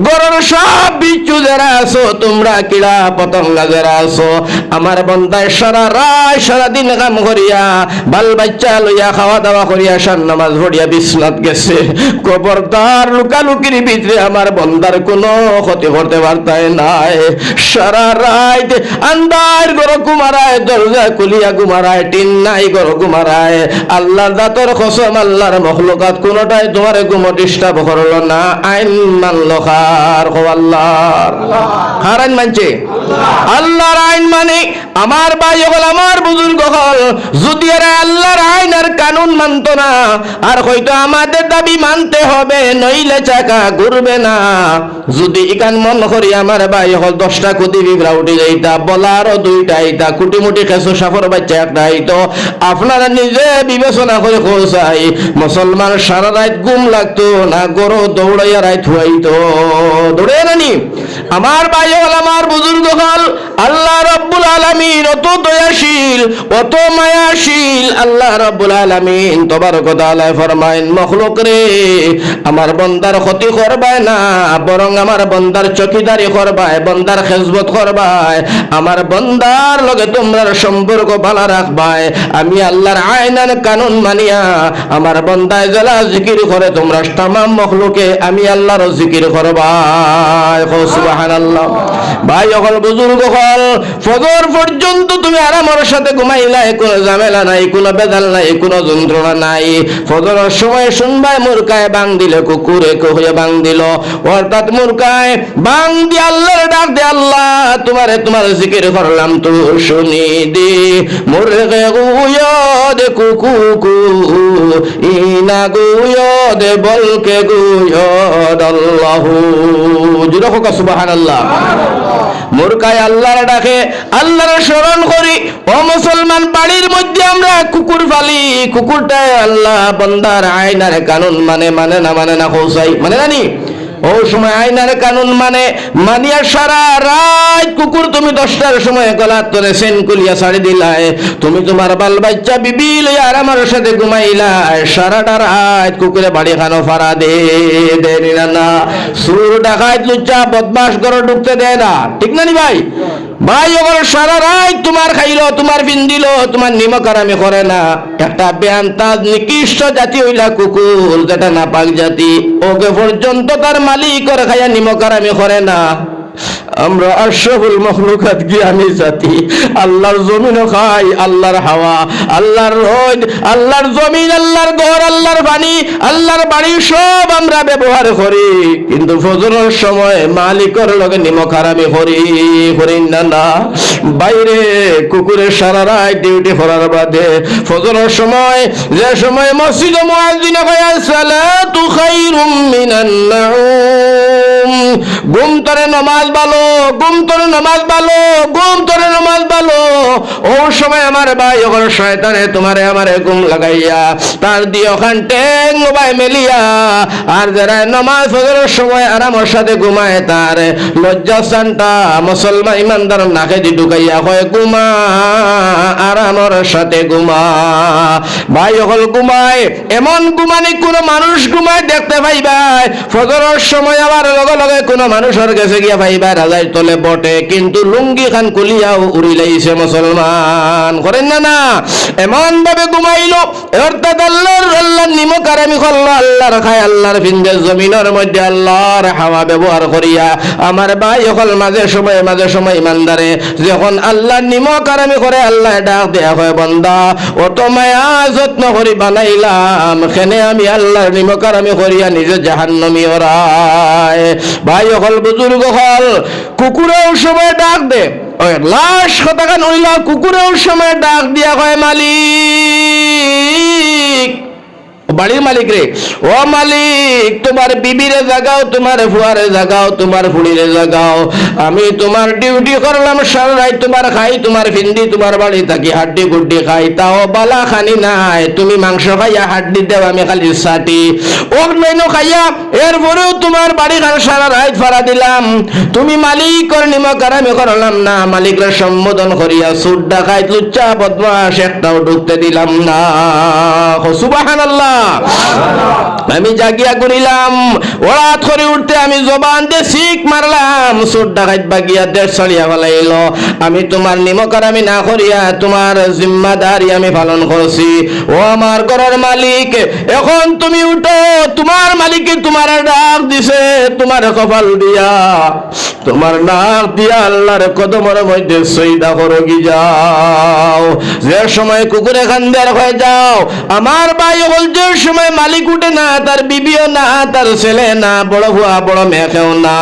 [SPEAKER 1] গরুর সব বিচ্ছু যারা আছো, তোমরা কিড়া পতঙ্গা যারা আছো, আমার বন্দায় সারা রাত সারা দিন কাম করিয়া বাল বাচ্চা লইয়া খাওয়া দাওয়া করিয়া শান নামাজ পড়িয়া বিছনাত গেছে, খবরদার লুকালুকির ভিতরে আমার বন্দার কোনো ক্ষতি করতে পারতাই নাই। সারা রাত আন্দার গরো ঘুমারায়, দরজা খুলিয়া ঘুমারায়, টিন নাই গরো ঘুমারায়। আল্লাহর জাতর কসম, আল্লাহর মখলুকাত কোনটাই তোমার ঘুম ডিস্টার্ব করল না। আইন মানল খার আল্লাহর, কার আইন মানছে? আল্লাহর আইন মানে আমার ভাই হল, আমার বুজুর্গ হল, যদি এরা আল্লাহর আইন আর কানুন মানত না, আর হয়তো আমাদের দাবি মানতে হবে, নইলে চাকা ঘুরবে না। যদি ইকান মন করি আমার ভাই হল 10টা কুদি পিঁপড়া উঠে যাইতা, বলারও 2টা আইতা, কুটিমুটি খেসো সাফর বাচ্চা একটা আইতো, আপনারা নিজে বিবেচনা করে খোঁজাই, মুসলমান সারা রাত ঘুম লাগতো না, গরু দৌড়াইয়া রাত হইতো? দৌড়ে নানি? আমার ভাই হল, আমার বুজুর্গ হল, আল্লাহ রাব্বুল আলামিন অত দয়াশীল, অত মায়াশীল। আল্লাহ রাব্বুল আলামিন তবারক ওয়া তাআলা ফরমায়েন, মখলুক রে, আমার বন্দার ক্ষতি করবাই না, বরং আমার বন্দার চকিদারি করবাই, বন্দার খেজমত করবাই, আমার বন্দার লগে তোমরা সম্পর্ক ভালো রাখবাই। আমি আল্লাহর আইনান কানুন মানিয়া আমার বন্দায় জেলা জিকির করে, তোমরা তামাম মখলুকে আমি আল্লাহর জিকির করবাই। সুবহানাল্লাহ। ভাই হল, বুজুর্গ হল, ফজর পর্যন্ত তুমি আরামের সাথে ঘুমাইলাই, কোনো ঝামেলা নাই, কোনো বেজাল নাই, কোনো যন্ত্রণা নাই। ফজরের সময় শুনবাই মুরকায় বাং দিলে, কুকুরে হয়ে বাং দিল, অর্থাৎ মুরকায় বাং দিয়ে আল্লাহর ডাক দে, আল্লাহ তোমারে তোমার জিকির করলাম তো শুনি দে, মুরগে গুয় দে কুকু কু, ইনা গুয় দে বলকে গুয় আল্লাহু। জুড়ে হোক সুবহানাল্লাহ। মুরকায় আল্লাহর ডাকে, আল্লাহর স্মরণ করি। ও মুসলমান, বাড়ির মধ্যে আমরা কুকুর পালি, কুকুরটাই আল্লাহ বন্দার আইনার কানুন মানে না খোঁজাই, মানে জানি ও সময় আইনার কানুন মানিয়া সারা রাত কুকুর তুমি 10টার সময় গলা তোরে সেন কুলিয়া ছাড়ি দিলাই, তুমি তোমার বাল বাচ্চা বিবি লইয়া আর আমার সাথে ঘুমাইলাই, সারাটা রাত কুকুরে বাড়ি খানো ফাড়া দেনি না, সুর ডাকাত লুচ্চা বদমাস ঘরে ঢুকতে দেয় না, ঠিক না নি ভাই? ভাই ওর সারা রাত তোমার খাইলো, তোমার পিন্দিল, তোমার নিমক আরামি করে না। একটা বেআন্তাজ নিকৃষ্ট জাতি হইলা কুকুর, যেটা নাপাক জাতি, ওকে পর্যন্ত তার মালিক করে খাইয়া নিমক আরামি করে না। আমরা আশরাফুল মখলুকাত জ্ঞানী জাতি, আল্লাহর জমিনও খাই, আল্লাহর হাওয়া, আল্লাহর রোদ, আল্লাহর জমিন, আল্লাহর ঘর, আল্লাহর পানি, আল্লাহর বাড়ি সব আমরা ব্যবহার করি, কিন্তু ফজরের সময় মালিকের লগে নিমক হারামি করি না। বাইরে কুকুরের সারা রাত ডিউটি করার বাদে ফজরের সময়, যে সময় মসজিদে মুয়াজ্জিন কয় সালাতু খায়রুম মিনান নাউম, ঘুম তরে নমাজ ভালো, ঘুম তরে নমাজ ভালো, ঘুম তরে নমাজ ভালো। ও সময় আমার ভাই ওখানে শয়তানে তোমারে আমারে ঘুম লাগাইয়া তার দিয়ে ওখান টেং ভাই মেলিয়া আর যারা নমাজ ফজরের সময় আরামের সাথে ঘুমায় তার লজ্জাস্থানটা মুসলমান ইমানদার নাকে দি ঢুকাইয়া হয় ঘুমা, আরামের সাথে ঘুমা। ভাই হল ঘুমায়, এমন ঘুমানি কোন মানুষ ঘুমায় দেখতে পাইবাই। ফজরের সময় আবার লগে লগে কোন মানুষের কাছে গিয়া পাইবা রাজাই তলে বটে, কিন্তু লুঙ্গি খান কুলিয়াও উড়ি লাইছে মুসলমান। করেন না না? এমন ভাবে ঘুমাইলো অর্থাৎ আল্লাহর নিমক আর আমি করলো, আল্লাহর খায়, আল্লাহর ফিন্দে জমিনের মধ্যে আল্লাহর হাওয়া ব্যবহার করিয়া আমার ভাই হল মাঝে সময় ইমানদারে যখন আল্লাহর নিমক আর আমি করে আল্লাহ ডাক দেয়া হয় বান্দা অত মায়া যত্ন করি বানাইলাম খেনে আমি আল্লাহর নিমক আর আমি করিয়া নিজে জাহান্নামী ওরায়। ভাই হল বুজুর্গ হল কুকুরেও সময় ডাক দে, ওই লাশ কথা কান হইল কুকুরেও সময় ডাক দিয়া হয় মালিক, বাড়ির মালিক রে, ও মালিক তোমার বিবিরে জাগাও, তোমার ফুয়ারে জাগাও, তোমার ফুড়িরে জাগাও। আমি তোমার ডিউটি করলাম সারা রাত, তোমার খাই, তোমার ফিন্দি, তোমার বাড়ি থাকি হাড্ডি গুড্ডি খাই, তাও বালা খানি নাই। তুমি মাংস খাইয়া হাড্ডি দেও, আমি খালি সাটি ওক নইনো খাইয়া, এরপরেও তোমার বাড়ি খান সারা রাত ফাড়া দিলাম। তুমি মালিকর নিমক আর আমি করলাম না, মালিকরা সম্বোধন করিয়া সুড্ডা খাই লুচ্চা বদমাস একটাও ঢুকতে দিলাম না। সুবহানাল্লাহ। আমি জাগিয়া করিলাম, ওরাত করে উঠতে আমি জবান দিয়ে শিখ মারলাম, সুর ডাকাত বাগিয়া দেশ ছড়িয়া ফেলাইল। আমি তোমার নিমক আর আমি না করিয়া তোমার জিম্মাদারি আমি পালন করছি। ও আমার ঘরের মালিক, এখন তুমি উঠো, তোমার মালিকে তোমার ডাক দিছে, তোমার কপাল দিয়া তোমার নাক দিয়া আল্লাহর কদমের মধ্যে সজদা করো কি যাও। যে সময় কুকুরে খান্দার হয়ে যাও, আমার ভাই বল যে সময় মালিক উঠে না, তার বিবিও না, তার ছেলে না, বড় হুয়া বড় মেয়েও না,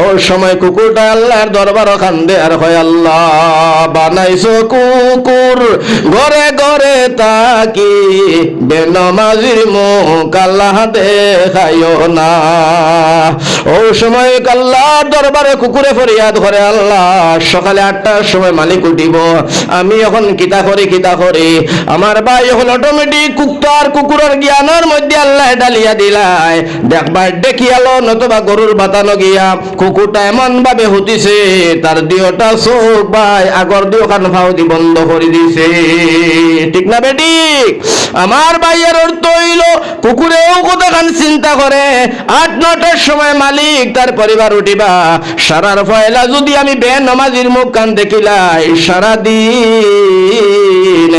[SPEAKER 1] ওই সময় কুকুরটা আল্লাহর দরবার খান্দে আর হয় আল্লাহ বানাইছো কুকুর ঘরে ঘরে তাকি বেনমাজির মুখ আল্লাহ দেখাইও না। ওই সময় আল্লাহর দরবারে কুকুরে ফরিয়াদ করে আল্লাহ সকালে 8টার সময় মালিক উঠিব, আমি এখন কিতা করি। আমার ভাই এখন অটোমেটিক কুকুর কুকুরের জ্ঞানের মধ্যে আল্লাহ ডালিয়া দিলাই দেখবার দেখিয়ালো, নতুবা গরুর বাতানো গিয়া কুকুরটা এমন ভাবে হুতিছে তার দিওটা চোখ ভাই আগর দিও কান ফাউদি বন্ধ করে দিছে। ঠিক না বেঠিক? আমার ভাইয়ের অর্থ হইল কুকুরেও কতখান চিন্তা করে 8-9টার সময় মালিক তার পরিবার উঠিবা, সারার ফয়লা যদি আমি বেনমাজির মুখ কান দেখিলাই সারাদিন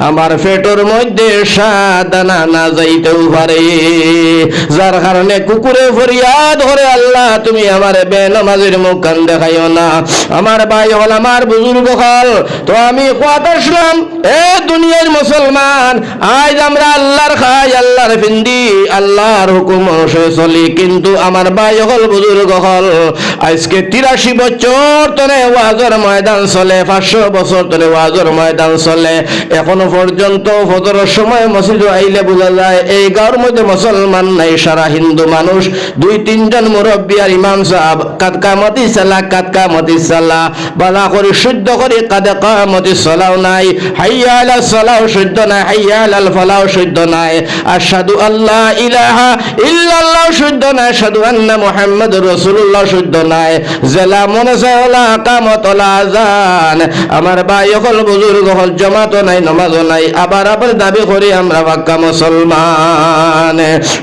[SPEAKER 1] আমার পেটের মধ্যে সাদানা না যাইতেও পারে। যার কারণে কুকুরে ফরিয়াদ করে আল্লাহ তুমি আমার বেনমাজির মুখ কান দেখাইও না। আমার ভাই হল, আমার বুজুর্গ হল, তো আমি কথা শুনলাম এ দুনিয়ার মুসলমান, আজ আমরা আল্লাহর খাই, আল্লাহর ফিন্দি, আল্লাহর হুকুম অনুসারে চলি, কিন্তু আমার ভাই হল বুজুর্গ হল আজকে 83 বছর ধরে ওয়াজের ময়দান চলে, 500 বছর ধরে ওয়াজের ময়দান চলে, এখনো পর্যন্ত ফজরের সময় মসজিদে আইলে বোঝা যায় এই গাঁর মধ্যে মুসলমান নাই, সারা হিন্দু মানুষ। 2-3 জন মুরব্বী আর ইমাম সাহেব কাদকামতি সালাহ বালা করে শুদ্ধ করে কাদকামতি সালাও নাই, হাইয়া আলাস সালাও শুদ্ধ নাই, হাইয়া আলাল ফালাও শুদ্ধ নাই, আশহাদু আল্লাহ ইলাহা ইল্লাল্লাহ শুদ্ধ নাই, আশহাদু আন্না মুহাম্মাদুর রাসূলুল্লাহ শুদ্ধ নাই, জেলা মনে চাওলা কামত আজান। আমার ভাই হল বুজুর্গ হল জমাত নাই, নামাজও নাই, আবার দাবি করি আমরা পাক্কা মুসলমান।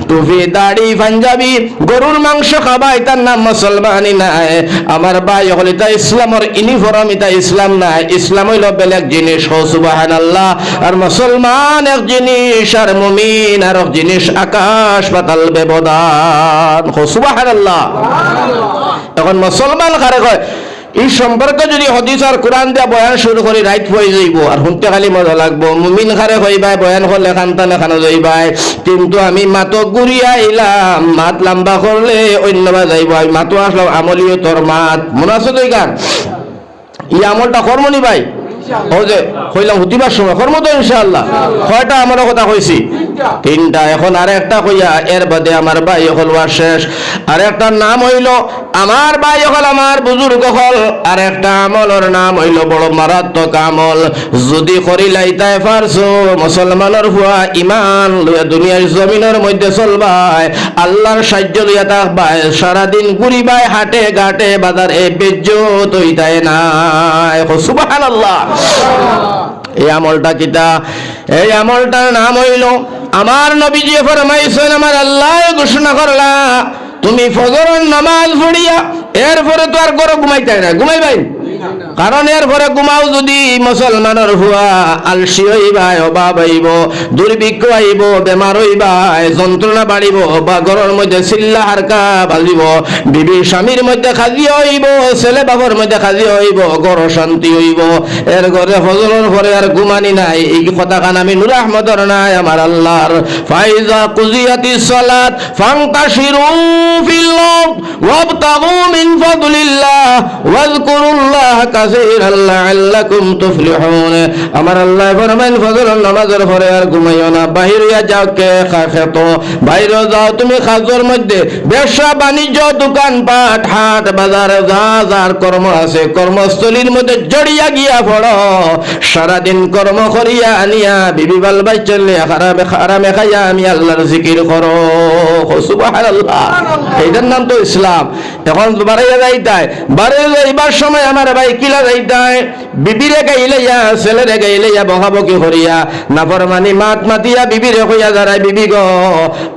[SPEAKER 1] টুপি দাড়ি পাঞ্জাবি গরুর মাংস খাবাই তার নাম মুসলমানই নাই। আমার ভাই হল এটা ইসলামের ইউনিফর্ম, এটা ইসলাম নাই, ইসলাম হইল বেলেগ জিনিস। সুবহানাল্লাহ। আর মুসলমান এক জিনিস আর মুমিন আর এক জিনিস, আকাশ পাতাল ব্যবধান। সুবহানাল্লাহ। এখন মুসলমান কারে কয় এই সম্পর্কে যদি হাদিস আর কোরআন দিয়া বয়ান শুরু করি রাইট হয়ে যাইব আর শুনতে খালি মজা লাগবো। মুমিন খারে হইবাই বয়ান করলে খানতানে খানো যাইবাই, কিন্তু আমি মাতো ঘুরিয়া আইলাম, মাত লম্বা করলে অন্যবা যাইব। আমি মাতো আসলাম আমলিও তোর মাত মনে আছে তো? গান ই আমলটা কর্মনি ভাই ও যে কইলাম হুতিবার সময় কর্ম তো ইনশাআল্লাহ। কয়টা আমার কথা কইছি? 3টা। এখন আর একটা কইয়া এর বাদে আমার ভাই হল শেষ। আর একটা নাম হইল আমার ভাই হল, আমার বুজুর্গ হল, আর একটা আমলের নাম হইল বড় মারাত্মক আমল। যদি করিলাই তাই পারছো মুসলমানের হুয়া ইমান লইয়া দুনিয়ার জমিনের মধ্যে চলবাই, আল্লাহর সাহায্য লইয়া থাকবাই, সারাদিন ঘুরিবাই হাটে ঘাটে বাজারে, বেজ্জত হইতাই নাই। সুবহানাল্লাহ। এই আমলটা কিতা? এই আমলটার নাম হইল, আমার নবীজি ফরমাইছেন, আমার আল্লাহ ঘোষণা করলা, তুমি ফজরের নামাজ পড়িয়া এরপরে তো আর গরো ঘুমাইতাই না, ঘুমাইবাই। কারণ এরপরে ঘুমাও যদি মুসলমানের হুয়া আলসি হইবাই, অভাব হইব, দুর্ভিক্ষ হইব, বেমার হইবাই, যন্ত্রণা বাড়িব, বা ঘরের মধ্যে চিল্লা হারকা বাজিব, বিবি স্বামীর মধ্যে খাজি হইব, ছেলে বাবার মধ্যে খাজি হইব, ঘর শান্তি হইব। এর ঘরে ফজরের পরে আর ঘুমানি নাই। এই কথা কান আমি নূর আহমদর নাই, আমার আল্লাহর। ফাইজা কুজিয়াতিস সালাত ফান্তাশিরু ফিল আরদ ওয়াবতাগু মিন ফাদলিল্লাহ ওয়াজকুরুল্লাহ কাসীরান লাআল্লাকুম তুফলিহুন। আমার আল্লাহ ফরমাইন, ফজরের নামাজের পরে আর ঘুমাইও না, বাহির হইয়া যাও, কে খেত বাইরে যাও, তুমি কাজের মধ্যে ব্যবসা বাণিজ্য, দোকান পাট, হাট বাজারে যা যার কর্ম আছে কর্মস্থলীর মধ্যে জড়িয়া গিয়া পড়ো। সারাদিন কর্ম করিয়া আনিয়া বিবি বাল বাচ্চা নিয়ে আরামে খাইয়া আমি আল্লাহর জিকির করো। সুবহানাল্লাহ। এইটার নাম তো ইসলাম। এখন বাড়াইয়া যাইতাই, বাড়াইয়া যাইবার সময় আমার ভাই কিলা যাইতাই, বিবিরে গাইলাইয়া ছেলেরে গাইলাইয়া বকাবকি করিয়া নাফরমানি মাত মাতিয়া বিবিরে কইয়া যারাই, বিবি গো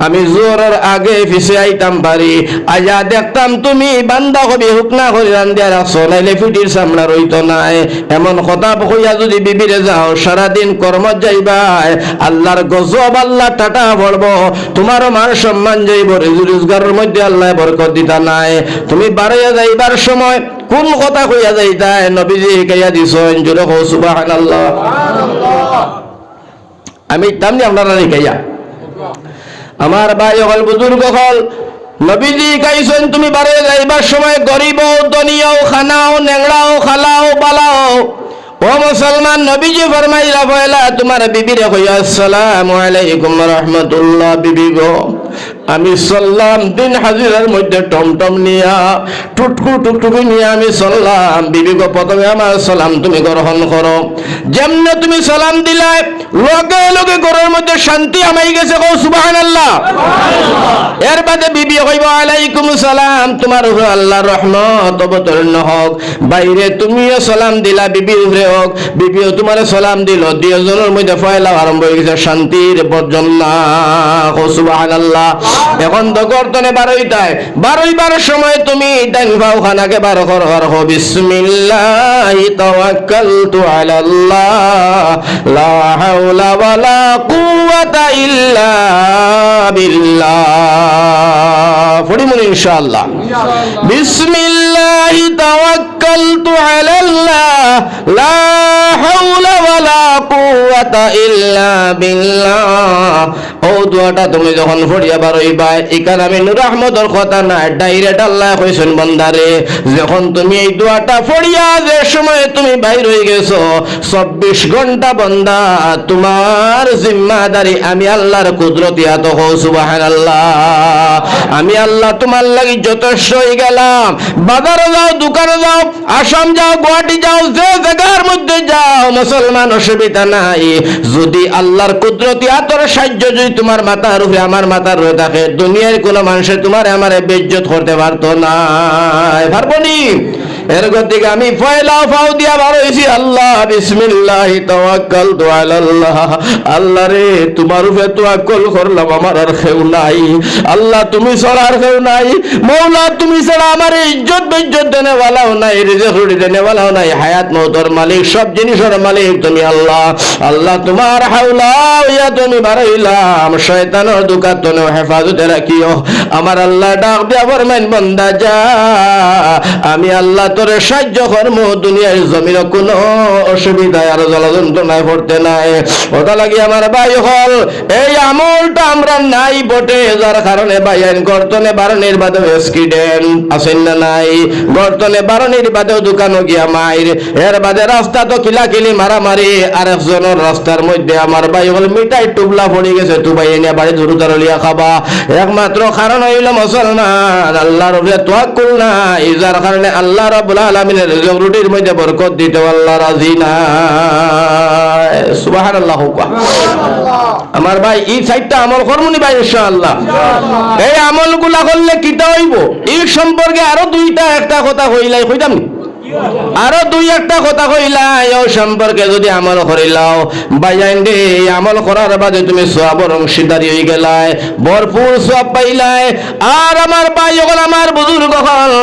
[SPEAKER 1] আমি জোরের আগে পিছে আইতাম পারি, আয়া দেখতাম তুমি বান্দা কবি হুকনা করে রান্দিয়া রাখছো, নাইলে ফিটির সামনা রইতো নাই। এমন কথা কইয়া যদি বিবিরে যাও, সারাদিন কর্ম যাইবাই, আল্লাহর গজব, আল্লাহ টাটা পড়বো, তোমারও মান সম্মান যাইব, রোজগারের মধ্যে আল্লাহ বরকত দিতা নাই। তুমি বাড়াইয়া যাইবার সময় কোন কথা কইয়া যাইতাই, নবীজি কাইয়া দিছেন, জোরে কও সুবহানাল্লাহ। আমি তামনি আপনারা কাইয়া আমার ভাই হল, বুজুর্গ হল, নবীজি কাইছেন, তুমি বাড়াইয়া যাইবার সময় গরিব ধনীও খানাও, নেংড়াও খালাও বালাও। ও মুসলমান, নবীজি ফরমাইলা পয়লা তোমার বিবিরে কইয়া, আসসালামু আলাইকুম রাহমাতুল্লাহ। বিবি গো আমি চললাম দিন হাজিরার মধ্যে টমটম নিয়া, টুকটুকি নিয়ে আমি চললাম। বিবি গো প্রথমে আমার সালাম তুমি গ্রহণ করো। যেমনে তুমি সালাম দিলাই, লগে লগে ঘরের মধ্যে শান্তি আমাই গেছে। কও সুবহানাল্লাহ। এর বাদে বিবি কইব, আলাইকুম সালাম, তোমার উপরে আল্লাহর রহমত অবতীর্ণ হোক। বাইরে তুমিও সালাম দিলা, বিবির উপরে হোক, বিবিও তোমার সালাম দিল, দুইজনের মধ্যে ফয়লা আরম্ভ হয়ে গেছে, শান্তির বর্জনা। কও সুবহানাল্লাহ। এখন তো গর্তনে বারোইটায়, বারোইবার সময় তুমি ডান পাও খানাকে বারো করো, আর হো বিসমিল্লাহি তাওয়াক্কালতু আলাল্লাহ লা হাওলা ওয়ালা কুওয়াতা ইল্লা বিল্লাহ। পড়িমু ইনশাআল্লাহ। বিসমিল্লাহি তাওয়াক্কালতু আলাল্লাহ লা হাওলা ওয়ালা কুওয়াতা ইল্লা বিল্লাহ। ও দোয়াটা তুমি যখন পড়িয়া বারইবা, এখানে আমি নূর আহমদর কথা না, ডাইরেক্ট আল্লাহ কইছেন, বান্দারে যখন তুমি এই দোয়াটা পড়িয়া যে সময় তুমি বাইর হয়ে গেছো, 24 ঘন্টা বান্দা তোমার জিম্মাদারি আমি আল্লাহর কুদরতি এত। সুবহানাল্লাহ। আমি আল্লাহ তোমার লাগি যথেষ্ট হয়ে গেলাম। বাজারে যাও, দোকানে যাও, আসাম যাও, গুয়াহাটি যাও, যে জায়গার মধ্যে যাও, মুসলমান অসুবিধা নাই। যদি আল্লাহর কুদরতি এতর সাহায্য যদি তোমার মাথার উপরে আমার মাথার রয়ে থাকে, দুনিয়ার কোন মানুষের তোমার আমার বেইজ্জত করতে পারতো না, পারবো নি। এর গতিকে আমি পয়লা ফাও দিয়া বার হইছি, আল্লাহ বিসমিল্লাহি তাওয়াক্কালতু আলাল্লাহ। আল্লাহ রে তোমার উপরে তাওয়াক্কুল করলাম, আমার আর কেউ নাই। আল্লাহ তুমি ছাড়া আর কেউ নাই। মওলা তুমি ছাড়া আমার ইজ্জত বেইজ্জত দেনে ওয়ালাও নাই, রিজিক রুটি দেনে ওয়ালাও নাই। হায়াত মওতের মালিক, সব জিনিসের মালিক তুমি আল্লাহ। আল্লাহ তোমার হাওলা ইয়া তুমি বাড়াইলাম, শয়তানের দুকাতনে হেফাজতে রাখিও। আমার আল্লাহ ডাক দিয়া ফরমাইন, বান্দা যা, আমি আল্লাহ তোরে সাহায্য কর্ম দুনিয়ার জমিনে কোনো অসুবিধায় আর জলযন্ত্রণায় পড়তে নাই। ওটা লাগি আমার ভাই হল এই আমলটা আমরা নাই বটে, যার কারণে ভাই আইন গর্তনে বারণের বাদেও অ্যাক্সিডেন্ট আছেন না নাই, গর্তনে বারণের বাদেও দোকানো গিয়া মাইর, এর বাদে রাস্তা তো কিলাকিলি মারামারি, আর একজনের রাস্তার মধ্যে আমার ভাই হল মিঠাই টুবলা পড়ে গেছে, তুবাই এনে বাড়ি ধরুদার লিয়া খাবা। একমাত্র কারণ হইল মুসলমান আল্লাহর উপরে তাওয়াক্কুল নাই, যার কারণে আল্লাহ রাব্বুল আলামিনের রিজক রুটির মধ্যে বরকত দিতে আল্লাহ রাজি না। সুবহানাল্লাহ। আমার ভাই এই সাইডটা আমল করমুনি ভাই ইনশাআল্লাহ। এই আমলগুলা করলে কিটা হইব এই সম্পর্কে আরো একটা কথা কইতাম আরো একটা কথা কইলাই ও সম্পর্কে যদি আমল করিলাও বাইজান রে, আমল করার বাদে তুমি সওয়াবের অংশীদারি হই গেলাই, ভরপুর সওয়াব পাইলাই। আর আমার ভাই হল আমার বুজুর্গ হল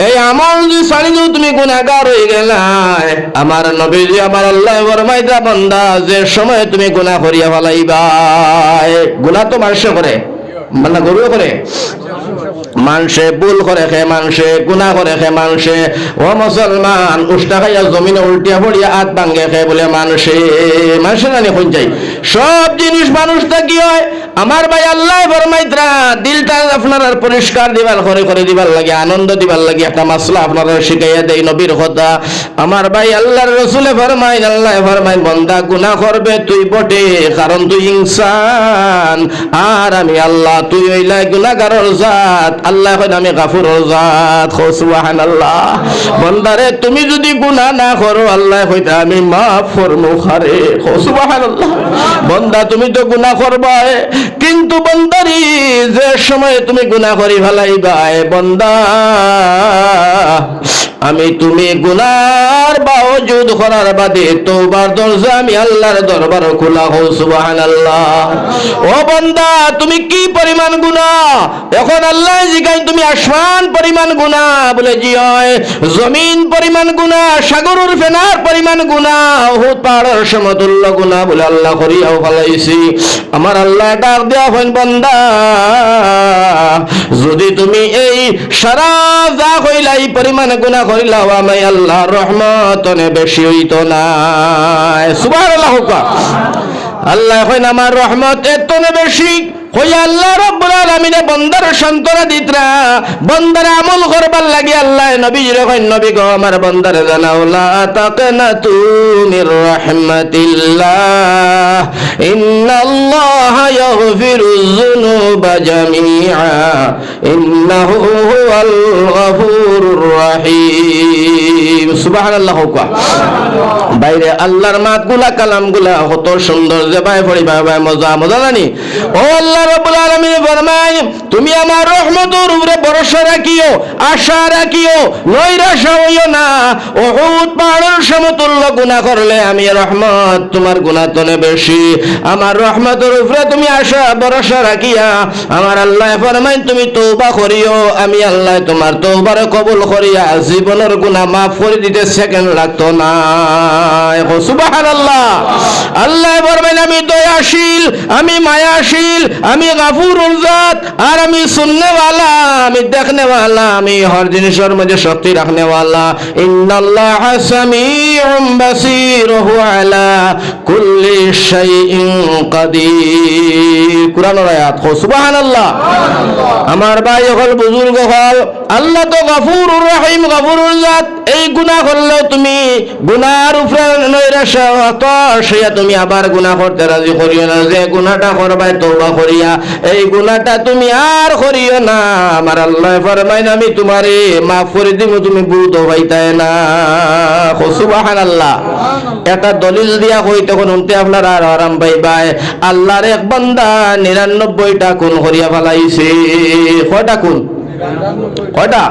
[SPEAKER 1] এই আমল যদি ছাড়ি দিও তুমি গুনাহগার হই গেলাই। আমার নবীজি আমার আল্লাহ ফরমাইতা বান্দা যে সময় তুমি গুনাহ করিয়া ফেলাইবা, গুনাহ তো মানুষে করে মানে গরুও করে, মানুষে ভুল করে খে, মানুষে গুনাহ করে খে, মানুষে ও মুসলমান উষ্টা খাইয়া জমিনে উল্টিয়া পড়িয়া হাত ভাঙ্গে খে বলে মানুষে জানি কোন যাই সব জিনিস মানুষটা কি হয়। আমার ভাই আল্লাহ ফরমাইতরা দিলটা আপনার আর পরিষ্কার দিবার করে দিবার লাগে, আনন্দ দিবার লাগে একটা মাসলা আপনারা শিখাইয়া দেই নবীর কথা। আমার ভাই আল্লাহর রাসূলে ফরমাইন, আল্লাহ ফরমাইন বান্দা গুনাহ করবে তুই বটে, কারণ তুই ইনসান আর আমি আল্লাহ, তুই হইলা গুনাহগারের জাত, আল্লাহ কইন আমি গাফুরের জাত। সুবহানাল্লাহ। বান্দারে তুমি যদি গুনাহ না করো আল্লাহ কইতা আমি মাফ করমু খারে। সুবহানাল্লাহ। বান্দা তুমি তো গুনাহ করবা, কিন্তু বান্দারি যে সময় তুমি গুনাহ করি ফেলাইবা বান্দা আমি তুমি গুনার বাওজুদ করার বাদে তওবার দরজা আমি আল্লাহর দরবার খোলা হও। সুবহানাল্লাহ। ও বান্দা তুমি কি পরিমাণ গুনাহ, এখন আল্লাহ জিগাই তুমি আসমান পরিমাণ গুনাহ বলে জি হয়, জমিন পরিমাণ গুনাহ, সাগরের ফেনার পরিমাণ গুনাহ, উহুদ পাহাড়ের সমতুল্য গুনাহ বলে আল্লাহ করিয়াও ফেলাইছি। আমার আল্লাহ ডাক দেয়া হইন বান্দা যদি তুমি এই সারা যা হইলা এই পরিমাণ গুনাহ করিলাও আমি আল্লাহর রহমত অনেক বেশি হইতো না। সুবহানাল্লাহ। আল্লাহ কইন আমার রহমত এত বেশি হইয়া আল্লাহ রাব্বুল আলামিন বান্দার সান্তনা দিতরা, বান্দার আমল করবার লাগি আল্লাহ নবীর কইন নবী গো আমার বান্দারে জানাও লা তাকনাতু মির রাহমাতিল্লাহ ইন্নাল্লাহা ইয়াগফিরুয যুনুবা জামিআ ইন্নাহু হুয়াল গফুরুর রহিম। সুবহানাল্লাহ। বাইরে আল্লাহর মাতগুলা কালামগুলা কত সুন্দর যে ভাই পড়িবা ভাই মজা জানি। ও আল্লাহ রাব্বুল আলামিন ফরমায় তুমি আমার রহমতের উপরে ভরসা রাখিও, আশা রাখিও, নৈরাশা হইও না। উহুদ পাহাড়ের সমতুল্য গুনাহ করলে আমি রহমত তোমার গুনাহ তনে বেশি, আমার রহমতের উপরে তুমি আশা ভরসা রাখিয়া আমার আল্লাহ ফরমায় তুমি তওবা করিও, আমি আল্লাহ তোমার তওবার কবুল করিয়া জীবনের গুনাহ মাফ করে দিতে সেকেন্ড লাগতো না। সুবহানাল্লাহ। আল্লাহ ফরমায় আমি দয়াশীল, আমি মায়াশীল, আমি গাফুরুল জাত, আর আমি সুননেওয়ালা, আমি দেখনেওয়ালা, আমি হর জিনিসের মধ্যে শক্তি রাখনেওয়ালা। ইন্নাল্লাহা সামিউম বাসীর ওয়া আলা কুল্লি শাইইন কাদির। কুরআনের আয়াত। সুবহানাল্লাহ। আমার ভাই হল বুজুর্গ হল আল্লাহ তো গাফুরুর রহিম, গাফুরুল জাত। এই গুনাহ করলেও তুমি গুনার উপরে নৈরাশা হতাশা তুমি আবার গুনাহ করতে রাজি করিও না, যে গুনাহটা করবাই তওবা করিয়া এই গুনাহটা তুমি আর করিও না। আমার আল্লাহ ফরমায় আমি তোমারে মাফ করে দিব, তুমি বুঝতে পাইতাই না। সুবহানাল্লাহ। এটা দলিল দিয়া কই তখন উনতে আপনারা আর আরাম পাইবাই। আল্লাহর এক বান্দা 99টা খুন করিয়া ফেলাইছে। কয়টা খুন? কয়টা?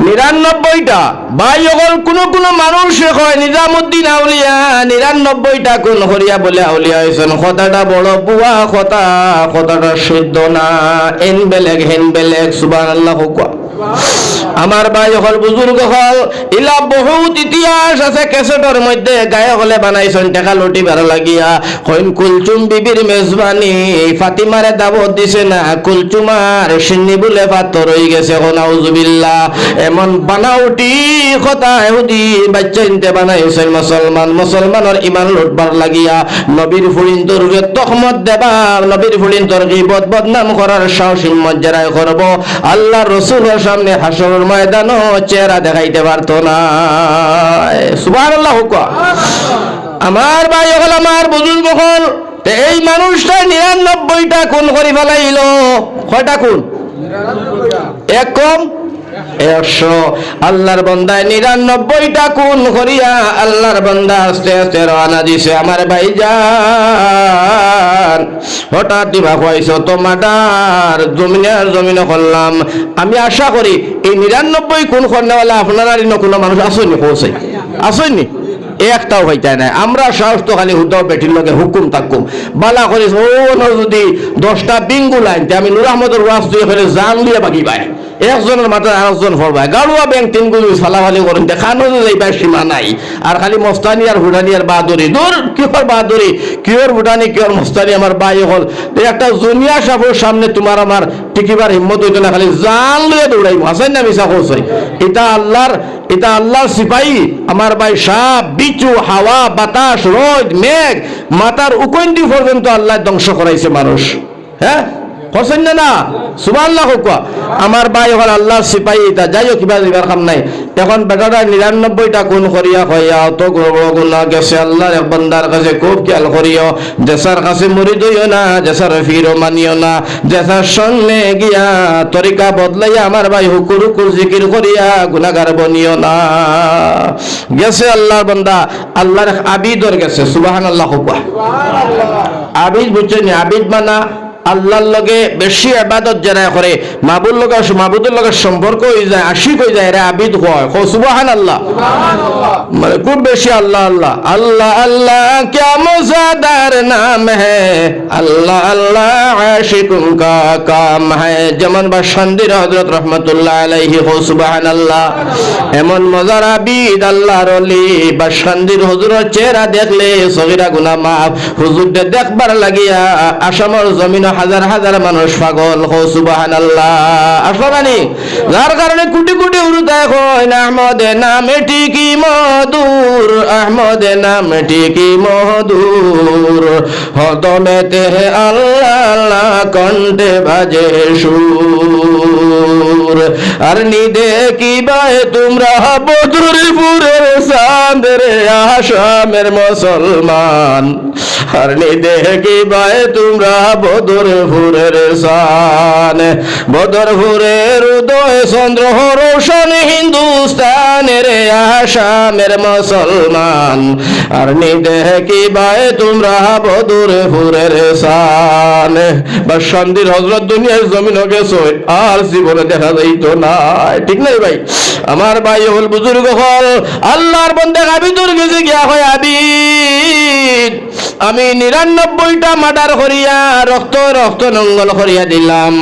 [SPEAKER 1] 99টা। ভাই হল কোন মানুষ কয় নিজামুদ্দিন আউলিয়া 99টা খুন করিয়া বলে আউলিয়া হইছেন। কথাটা বড় বুয়া কথা, কথাটা সত্য না। এন বেলেগ হেন বেলেগ। সুবহানাল্লাহ। আমার ভাই হল বুজুর্গ হল ইলা বহুত ইতিহাস আছে ক্যাসেটের মধ্যে, গায়ে হলে বানাইছেন টাকা লুটি ভালো লাগিয়া। কইন কুলচুম বিবির মেজবানি ফাতিমারে দাওয়াত দিছে না, কুলচুমার সিন্নি বলে পাত তো রয়ে গেছে নাউজুবিল্লাহ এমন বানাউটি কথা ইহুদি বাচ্চা ইনতে বানাইছে মুসলমানের ঈমান লুটবার লাগিয়া নবীর ফুলিন্তর তহমত দেবা নবীর ফুলিন্তর গীবত বদনাম করার সাহস হিম্মত যারা করব আল্লাহ রাসূলের সামনে হাসরের ময়দানও চেহারা দেখাইতে পারতো না সুবহানাল্লাহ আমার ভাই হল আমার বুজুর্গ হল এই মানুষটা 99টা খুন করে ফেলাইল কয়টা খুন এক কম 100 আল্লাহর বান্দায় 99টা খুন করিয়া আল্লাহর বান্দা আস্তে আস্তে রওনা দিছে আমার ভাইজান হঠাৎ দিবা কইছো তোমার জমিনে করলাম আমি আশা করি এই 99 খুন করনেওয়ালা আপনারা কোনো মানুষ আসেনি পৌঁছে আসেনি একটাও হইতে নাই আমরা সাহস তো খালি হুদাও বেটির লগে হুকুম তাকুম বালা করিস ও যদি 10টা বিঙ্গু লাইনতে আমি নূর আহমদের ওয়াজ দিয়ে ফেলে জান দিয়ে বাকি পাই একজনের মাথায় আরেকজন ফরবাই গাড়ুয়া ব্যাংক 3 গুলি ফালাফালি করেন দেখানো যাইবার সীমা নাই আর খালি মস্তানি আর ভুটানি আর বাহাদুরি দূর কিহর বাহাদুরি কিহর ভুটানি কিহর মস্তানি আমার বাই হল একটা জুনিয়া সাফর সামনে তোমার আমার টিকিবার হিম্মত হইতো না খালি জান লইয়া দৌড়াইব হাসান না মিশা করছে এটা আল্লাহর সিপাহী আমার ভাই সাপ বিচু হাওয়া বাতাস রোদ মেঘ মাথার উকন্ডি পর্যন্ত আল্লাহ ধ্বংস করাইছে মানুষ হ্যাঁ করছেন না সুবহানাল্লাহ আমার ভাই হল আল্লাহর সিপাহী এটা যাইও কিবা দিবার কাম নাই এখন বেটাটা 99টা খুন করিয়া কইয়া অত গুনাহ গেছে আল্লাহর এক বান্দার কাছে খুব খেয়াল করিও দেশার কাছে মুরিদ হইও না দেশার ফিরও মানিও না দেশার সঙ্গে গিয়া তরিকা বদলাইয়া আমার ভাই হুকুর জিকির করিয়া গুনাহগার বনিও না গেছে আল্লাহর বান্দা আল্লাহর আবিদর গেছে সুবহানাল্লাহ আবিদ বুঝছেন আবিদ মানা আল্লাহর লগে বেশি ইবাদত যারা করে মাবুদের লগে সম্পর্ক হয়ে যায় আশিক হয়ে যায় এরা আবিদ হয় সুবহানাল্লাহ মানে খুব বেশি আল্লাহ আল্লাহ আল্লাহ আল্লাহ क्या मज़ेदार नाम है अल्लाह अल्लाह आशिकों का काम है যেমন বাসন্দির হযরত রাহমাতুল্লাহ আলাইহি সুবহানাল্লাহ এমন মজার আবিদ আল্লাহর ওলি বাসন্দির হুজুরের চেহারা দেখলে সগীরা গুনাহ মাফ হুজুরকে দেখবার লাগিয়া আসামের জমিন হাজার হাজার মানুষ পাগল হো সুবহানাল্লাহ আসবানি যার কারণে কোটি কোটি উরুদায় কয় না আহমদ নামে ঠিকই মধুর আহমদ নামে ঠিকই মধুর হদমেতে আল্লাহ আল্লাহ কণ্ঠে বাজে সুর আর নিদে কি বাই তোমরা বদরপুরের চাঁদের আসামের মুসলমান আর নিদে কি বাই তোমরা বদরপুরের শান বদরপুরের উদয় চন্দ্র রোশন হিন্দুস্তানের আসামের মুসলমান আর নিদে কি বাই তোমরা বদরপুরের শান বাসন্দির হযরত দুনিয়ার জমিনে গেছো আর জীবনে দেখা যাইতো না ঠিক নাই ভাই আমার ভাই হল বুজুর্গ হল আল্লাহর বান্দা আবিদুর গেছে গিয়া হয় আবিদ আমি 99টা মার্ডার করিয়া রক্ত রক্ত নঙ্গল করিয়া দিলাম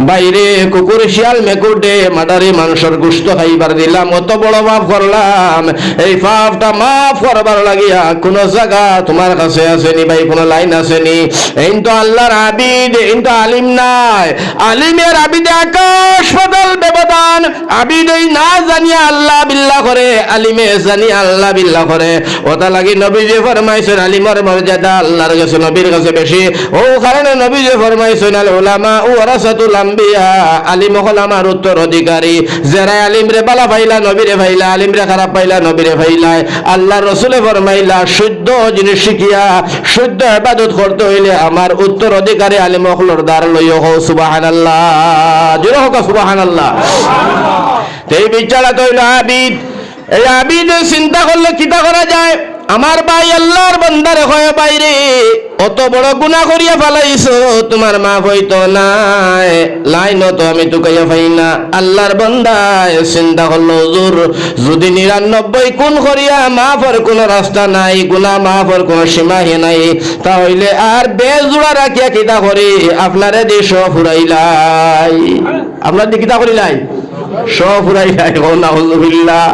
[SPEAKER 1] বাইরে কুকুর শিয়াল মেকুটে মার্ডারে মানুষের গোশত খাইবার দিলাম অত বড় পাপ করলাম এই পাপটা মাফ করবার লাগিয়া কোন জায়গা তোমার কাছে আসেনি ভাই কোন লাইন আসেনি এই তো আল্লাহর আবিদ এই তো আলিম নাই আলিমের আবিদে আকাশ পাতাল ব্যবধান আবিদ এই না জানিয়া আল্লাহ বিল্লাহ করে আলিমে জানিয়া আল্লাহ বিল্লাহ করে ওটা লাগি নবীজি ফরমাইছেন আলিমের মর্যাদা আল্লাহর কাছে নবীর কাছে বেশি ও কারণে নবীজি ফরমাইছেন আল উলামা ওয়ারাসাতুল আম্বিয়া আলিম হল আমার উত্তরাধিকারী যারা আলিম রে বালা পাইলা নবীরে পাইলা আলিম রে খারাপ পাইলা নবীরে পাইলা আল্লাহর রাসূলে ফরমাইলা শুদ্ধ জিনিস শিখিয়া শুদ্ধ ইবাদত করতে হইলে আমার উত্তরাধিকারী আলিম হলর দ্বার লইও হও সুবহানাল্লাহ জোরে হোক সুবহানাল্লাহ এই বিচারা তো হইল আবিদ এই আবিদ চিন্তা করলে কিটা করা যায় আমার ভাই আল্লাহর বান্দারে কয় বাইরে অত বড় গুনাহ করিয়া ফেলাইছো তোমার মাফ হইতো নাই লাইন তো আমি তো কইয়া পাই না আল্লাহর বান্দায় চিন্তা করলো হুজুর যদি 99 খুন করিয়া মাফের কোনো রাস্তা নাই গুনাহ মাফের কোনো সীমাহি নাই তাহলে আর বেজুড়া রাখিয়া কিটা করি আপনারে দেশ ফুরাইলাই আপনার দিকে কিটা করিলাই সব ফুরাই খাই কো নাউজুবিল্লাহ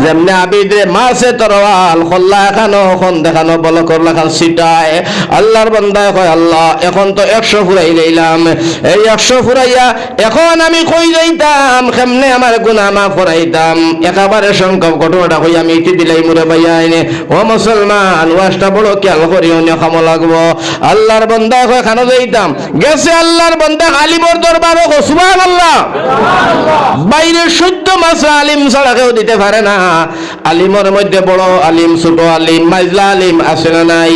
[SPEAKER 1] যেমনে আবিদরে মাছে তরওয়াল খল্লা এখানো খন দেখানো বল করলা খান সিটায় আল্লাহর বান্দা কয় আল্লাহ এখন তো 100 ফুরাই লইলাম এই 100 ফুরাইয়া এখন আমি কই যাইতাম কেমনে আমার গুনাহ মাফ করাইতাম একেবারে সংকট ঘটনাটা কই আমি ইতি দিলাই মুরে ভাইয়া আইনে ও মুসলমান ওয়াজটা বড় খেয়াল করিও না খামো লাগবো আল্লাহর বান্দা কয় খানো যাইতাম গেছে আল্লাহর বান্দা আলিমর দরবারে কো সুবহানাল্লাহ বাইরে শুদ্ধ মাসা আলিম ছাড়া কেউ দিতে পারে না আলিমের মধ্যে বড় আলিম ছোট আলিম মাইজলা আলিম আছে না নাই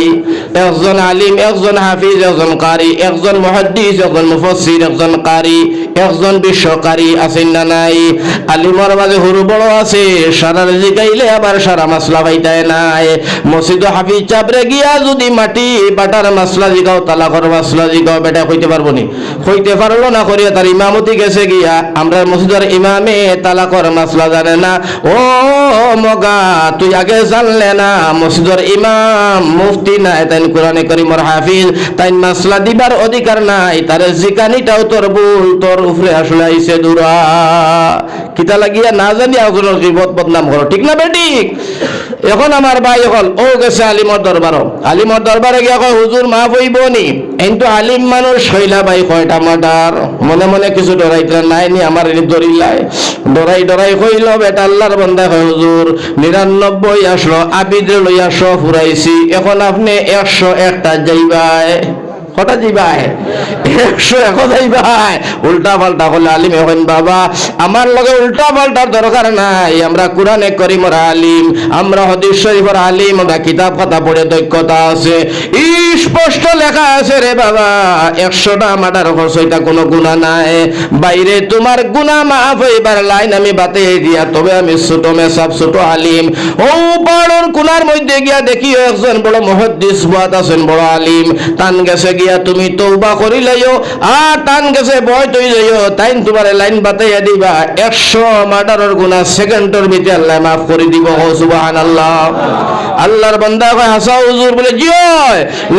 [SPEAKER 1] একজন আলিম একজন হাফিজ একজন কারি একজন মুহাদ্দিস একজন মুফাসসির একজন কারি একজন বিশ্বকারী আছে না নাই আলিমের মাঝে হুরু বড় আছে সারা জিগাইলে আবার সারা মাসলা পাইতায় নাই মসজিদ হাফিজ চাবরে গিয়া যদি মাটি বাটার মাসলা জিগাও তালাকর মাসলা জিগাও বেটা কইতে পারবো নি কইতে পারলো না করিয়া তার ইমামতি গেছে গিয়া আমরা মসজিদের ইমামে তালাকর মাসলা জানে না ও মগা তুই আগে জানলে না মসজিদের ইমাম মুফতি নাই তাই কোরআনে কারীমের হাফিজ তাই মাসলা দিবার অধিকার নাই তার জিকানিটাও তোর ভুল তোর উপরে আসলে আইছে দুরা কিতা লাগিয়া না জানি একজনের গীবত বদনাম করো ঠিক না বেঠিক এখন আমার ভাই হল ও গেছে আলিমর দরবারে গিয়া কয় হুজুর মাফ হইব নি কিন্তু আলিম মানুষ হইলা ভাই কয়টা মার্ডার মনে মনে কিছু ডরাইতে নাই নি আমার ডরাই কইল বেটা আল্লাহর বান্দা কয় হুজুর 99 আসলো আবিদরে লইয়া 100 ফুরাইছি এখন আপনি 101টা যাইবাই কটা যাইবাই 101 যাইবাই উল্টা পাল্টা হলে আলিম এখন বাবা আমার লগে উল্টা পাল্টার দরকার নাই আমরা কোরআনে কারীমের আলিম আমরা হাদিস শরীফের আলিম আমরা কিতাব খাতা পড়ে দক্ষতা আছে স্পষ্ট লেখা আছে রে বাবা 100টা মার্ডার করছো এটা কোনো গুনাহ নাই বাইরে তোমার গুনাহ মাফ হইবার লাইন আমি বাতিয়ে দিয়া তবে আমি ছোট মেসাব ছোট আলিম ও বড়র কোনার মধ্যে গিয়া দেখি একজন বড় মুহাদ্দিস বাদ আছেন বড় আলিম তান গেছে গিয়া তুমি তওবা করি লইও আর তান গেছে ভয় তুই যাইও তাই তোমার লাইন বাতাইয়া দিবা 100 মার্ডারের গুনাহ সেকেন্ডের ভিতরে আল্লাহ মাফ করে দিব সুবহানাল্লাহ আল্লাহর বান্দা কয় হাসা হুজুর বলে জিও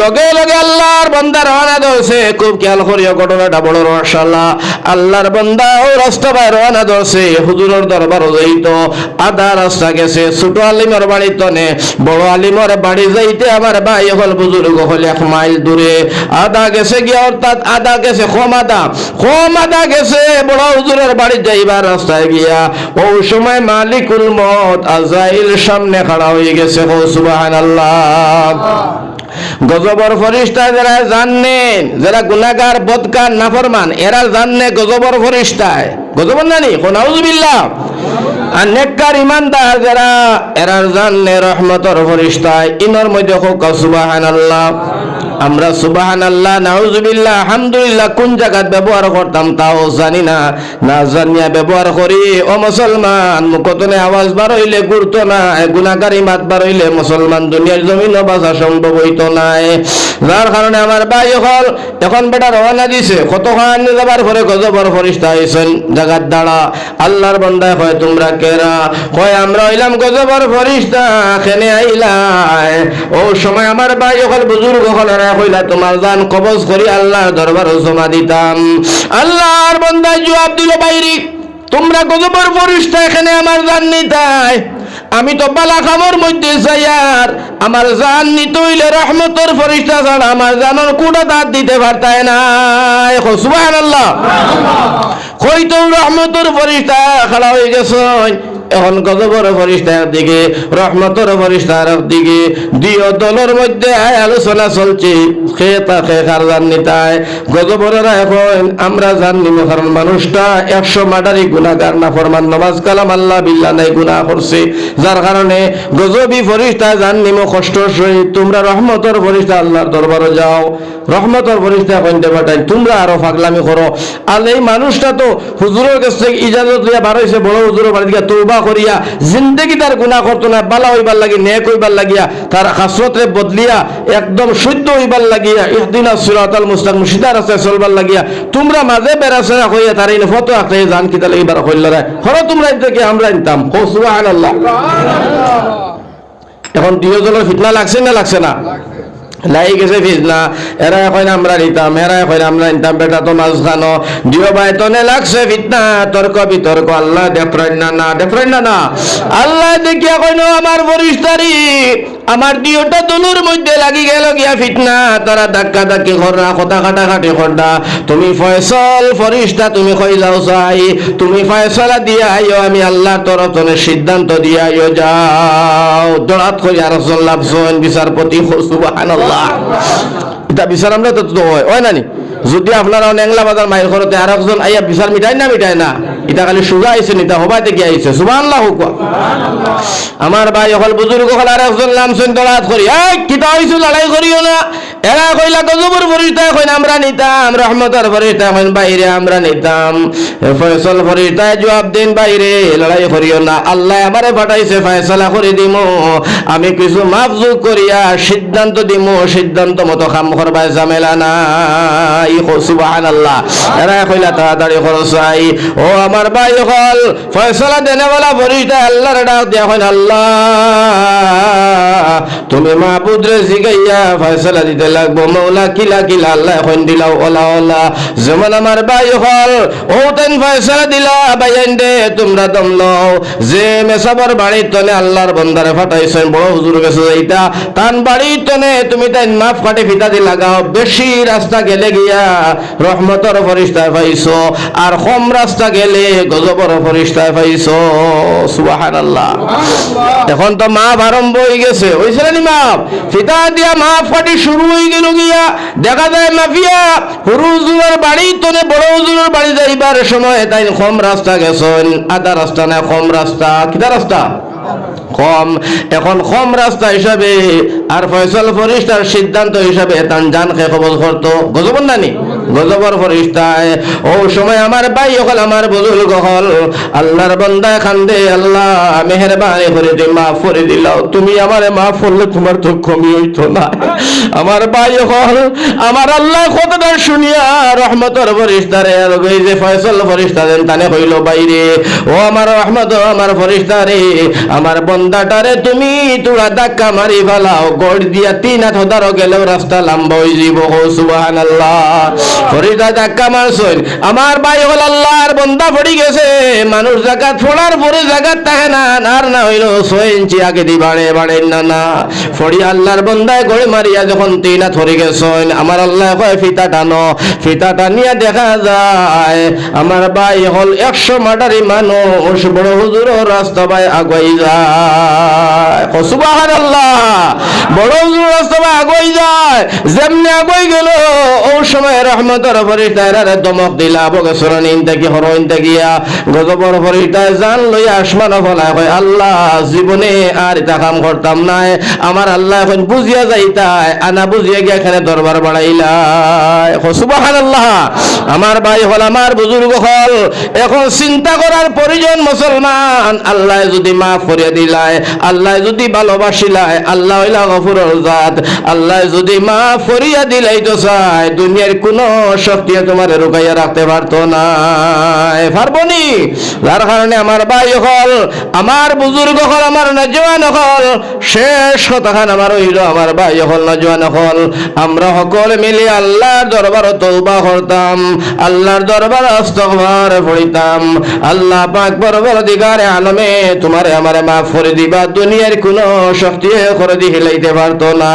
[SPEAKER 1] লগে লগে আল্লাহর বান্দা রওনা দছে খুব খেয়াল করিও ঘটনাটা বড় মাশাআল্লাহ আল্লাহর বান্দা ও রাস্তা বাইরে রওনা দছে হুজুরের দরবার যাইতো আধা রাস্তা গেছে ছোট আলিমের বাড়ি তনে বড় আলিমের বাড়ি যাইতে আমার ভাই হল বুজুর্গ হল 1 মাইল দূরে আধা গেছে গিয়া অর্থাৎ আধা গেছে কম আধা গেছে বড় হুজুরের বাড়ি যাইবার রাস্তায় গিয়া ও সময় মালিকুল মউত আজরাইল সামনে খাড়া হয়ে গেছে সুবহানাল্লাহ গজবর ফেরেশতা যারা জানেন যারা গুনাহগার বদকার নাফরমান এরা জানে গজবর ফেরেশতা গজবর নানি নাউজুবিল্লাহ আর নেককার ইমানদার যারা এরা জানে রহমতের ফেরেশতা ইনার মধ্যে হোক সুবহানাল্লাহ আমরা সুবহানাল্লাহ নাউজুবিল্লাহ আলহামদুলিল্লাহ কোন জায়গা ব্যবহার করতাম তাও জানি না জানিয়া ব্যবহার করি ও মুসলমান মুখতনে আওয়াজ বার হইলে গুরুত্ব না গুনাহগারি মাত বার হইলে মুসলমান দুনিয়ার জমিনে বাঁচা সম্ভব হইতো না যার কারণে আমার ভাই হল এখন বেটা রওনা দিছে কতক্ষণ যাবার পরে গজবর ফেরেশতা আইছেন জায়গার দাঁড়া আল্লাহর বান্দা কয় তোমরা কেরা কয় আমরা হইলাম গজবর ফেরেশতা কেনে আইলাই ও সময় আমার ভাই হল বুজুর্গ হল কইলা তোমার জান কবজ করি আল্লাহর দরবারে জমা দিতাম আল্লাহর বান্দা জবাব দিল বাইরি তোমরা গজবর ফেরেশতা এখানে আমার জান নিতাই আমি তো বালা খামর মধ্যে যাইয়ার আমার জান নিতে হইলে রহমতের ফেরেশতা ছাড়া আমার জানের কোটা দাঁত দিতে পারতায় না সুবহানাল্লাহ কইতো রহমতের ফেরেশতা খাড়া হয়ে গেছেন এখন গজবর ফেরেশতার দিকে রহমতের ফেরেশতার দিকে দুই দলের মধ্যে আলোচনা চলছে কে তাকে কার জান নিতায় গজবরেরা এখন আমরা জানি না কারণ মানুষটা 100 মার্ডারি গুনাহগার নাফরমান নামাজ কালাম আল্লাহ বিল্লাহ নাই গুনাহ করছে যার কারণে গজবী ফেরেশতা জান নিমো কষ্ট সহিত তোমরা রহমতের ফেরেশতা আল্লাহর দরবারে যাও রহমতের ফেরেশতা কইতে পাঠাই তোমরা আরো পাগলামি করো আর এই মানুষটা তো হুজুরের কাছে ইজাজত দিয়া বার হইছে বড় হুজুরের বাড়ি গিয়া তওবা করিয়া জিন্দেগি তার গুনাহ করতো না বালা হইবার লাগি নেক হইবার লাগিয়া তার খাসরতে বদলিয়া একদম সত্য হইবার লাগিয়া ইহদিনাস সিরাতাল মুস্তাকিম সিধা রাস্তায় চলবার লাগিয়া তোমরা মাঝে বেরাসনা কইয়া তার এই ফটো আঁকতে জান কি তাহলে এইবার কইলরা হলো তোমরা থেকে আমরা নিতাম সুবহানাল্লাহ এখন দুইজনের ফিতনা লাগছে না লাই গেছে ফিজনা, এরা এখন আমরা নিতাম, এরা এখন আমরা নিতাম, বেটা তো মাছ খানো দিও ভাই তনে লাগছে ফিতনা, তর্ক বিতর্ক। আল্লাহ দেখরেন না দেখরেন না আল্লাহ দেখিয়া কইনো আমার ফরিস্তারি আমার দিওটা দুনুর মধ্যে লাগি গেল গিয়া ফিতনা, তারা ধাক্কা ধাক্কি কররা কথা কাটাকাটি কররা। তুমি ফয়সল ফরিস্তা তুমি কই যাও চাই, তুমি ফয়সলা দিয়া আইও, আমি আল্লাহর তরফ থেকে সিদ্ধান্ত দিয়া আইও, যাও দরাত করি আর লাভজন বিচারপতি সুবহানাল্লাহ। এটা বিচার আমরা তো হয় নানি, যদি আপনারা নেংলা বাজার মাইল করতে আর একজন আইয়া বিচার মিটাই না এটা খালি সুজা আইছে নিতা হবাই থেকে আইছে সুবহানাল্লাহ। আমার ভাই হল বুজুর্গ হল আর একজন নামছেন দলাত করি, এই কিতা হইছো লড়াই করিও না, এরা কইলা গজবর ফরিস্তা কইন আমরা নিতাম, রহমতের ফরিস্তা কইন বাইরে আমরা নিতাম, ফয়সল ফরিস্তা জবাব দিন বাইরে লড়াই করিও না, আল্লাহ আমারে পাঠাইছে ফয়সালা করে দিমু, আমি কিছু মাফজুক করিয়া সিদ্ধান্ত দিমু, সিদ্ধান্ত মতো কাম করবা ঝামেলা নাই। সুবহানাল্লাহ। এরা কইলা তাড়াতাড়ি খরচ চাই। ও আমার ভাই হল ফয়সালা দেনেওয়ালা ফরিস্তা আল্লাহর ডাক দিয়া কইন আল্লাহ তুমি মাহবুদ রে জিগাইয়া ফয়সালা দিতে লাগবো, মৌলা কিলা কিলা আল্লাহ এখন দিলাও ওলা ওলা। যেমন আমার ভাই হল ও তেন ফয়সালা দিলা বাইন দে তোমরা দম লও, যে মেসাবর বাড়ির তনে আল্লাহর বন্দারে ফাটাইছেন বড় হুজুর গেছে এইটা তান বাড়ির তনে তুমি তাই মাফ কাটে ফিতা দি লাগাও, বেশি রাস্তা গেলে গিয়া রহমতর ফরিস্তায় পাইছো, আর কম রাস্তা গেলে গজবর ফরিস্তায় পাইছো। সুবহানাল্লাহ। এখন তো মাফ আরম্ভ হয়ে গেছে, হইছে না মাফ, ফিতা দিয়া মাফ কাটি শুরু হয়ে গেল গিয়া, দেখা যায় মাফিয়া হুজুরের বাড়ি তনে বড় হুজুরের বাড়ি যাইবার সময় তাই কম রাস্তা গেছেন, আধা রাস্তা না কম রাস্তা, কিতা রাস্তা কম, এখন কম রাস্তা হিসাবে আর ফয়সল ফরিস্তার সিদ্ধান্ত হিসাবে তান জানকে কবজ করতো গজবর নানি গজবর ফরিস্তায়। ও সময় আমার ভাই হল আমার বুজুর্গ হল আল্লাহর বান্দায় খান্দে, আল্লাহ মেহেরবানি করে তুমি মাফ করে দিলাও, তুমি আমারে মাফ করলে তোমার তো কমি হইতো না। আমার ভাই হল আমার আল্লাহ কথাটা শুনিয়া রহমতর ফরিস্তারে এই যে ফয়সল ফরিস্তাদের তানে হইল বাইরে, ও আমার রহমত আমার ফরিস্তারে আমার বন্দাটারে তুমি তোরা ধাক্কা মারি ফেলাও, গড় দিয়া 3 হাত ধরো গেলেও রাস্তা লম্বা হয়ে যাব। সুবহানাল্লাহ। ফরিস্তা ধাক্কা মারছেন, আমার ভাই হল আল্লাহর বন্দা পড়ি গেছে, মানুষ জায়গা ফোড়ার পরে জায়গা থাকে না, আর না হইল 6 ইঞ্চি আগে দি বাড়ে না ফড়ি আল্লাহর বন্দায় গড়ে মারিয়া যখন 3 হাত ধরে গেছেন, আমার আল্লাহ কয় ফিতা টানো, ফিতা টানিয়া দেখা যায় আমার ভাই হল 100 মাটারি মানুষ বড় হুজুরের রাস্তা ভাই আগুয়াই যায়। সুবহানাল্লাহ। বড় হুজুর রাস্তা ভাই আগুয়াই যায়, যেমনি আগুয়াই গেল ও সময় রহমতের ফরিস্তারা দমক দিলা বগেশ্বর ইনতে কি হর ইনতে গিয়া গজবর ফরিস্তায় জান লইয়া আসমান ফলায় কয় আল্লাহ জীবনে আর এটা কাম করতাম নাই, আমার আল্লাহ এখন বুঝিয়া যাইতাই, আনা বুঝিয়া গিয়া এখানে দরবার বাড়াইলাই। সুবহানাল্লাহ। আমার ভাই হল আমার বুজুর্গ হল এখন চিন্তা করার প্রয়োজন মুসলমান, আল্লাহ যদি মাফ করিয়া দিলাই, আল্লাহ যদি ভালোবাসিলাই, আল্লাহ হইলা গফুরর জাত, আল্লাহ যদি মাফ করিয়া দিলাই তো চাই দুনিয়ার কোন শক্তি তোমার রুকাইয়া রাখতে পারতো না, পারবনি। যার কারণে আমার ভাই হল আমার বুজুর্গ হল আমার নজওয়ান হল শেষ কথাখান আমার হইল আমার ভাই হল নজওয়ান হল আমরা সকল মিলে আল্লাহর দরবার তওবা করতাম, আল্লাহর দরবার ইস্তিগফার পড়িতাম, আল্লাহ পাক পরবর্তীকারে আলমে তোমারে আমারে মাফ করে দিবা, দুনিয়ার কোন শক্তি করে দি হিলাইতে পারতো না।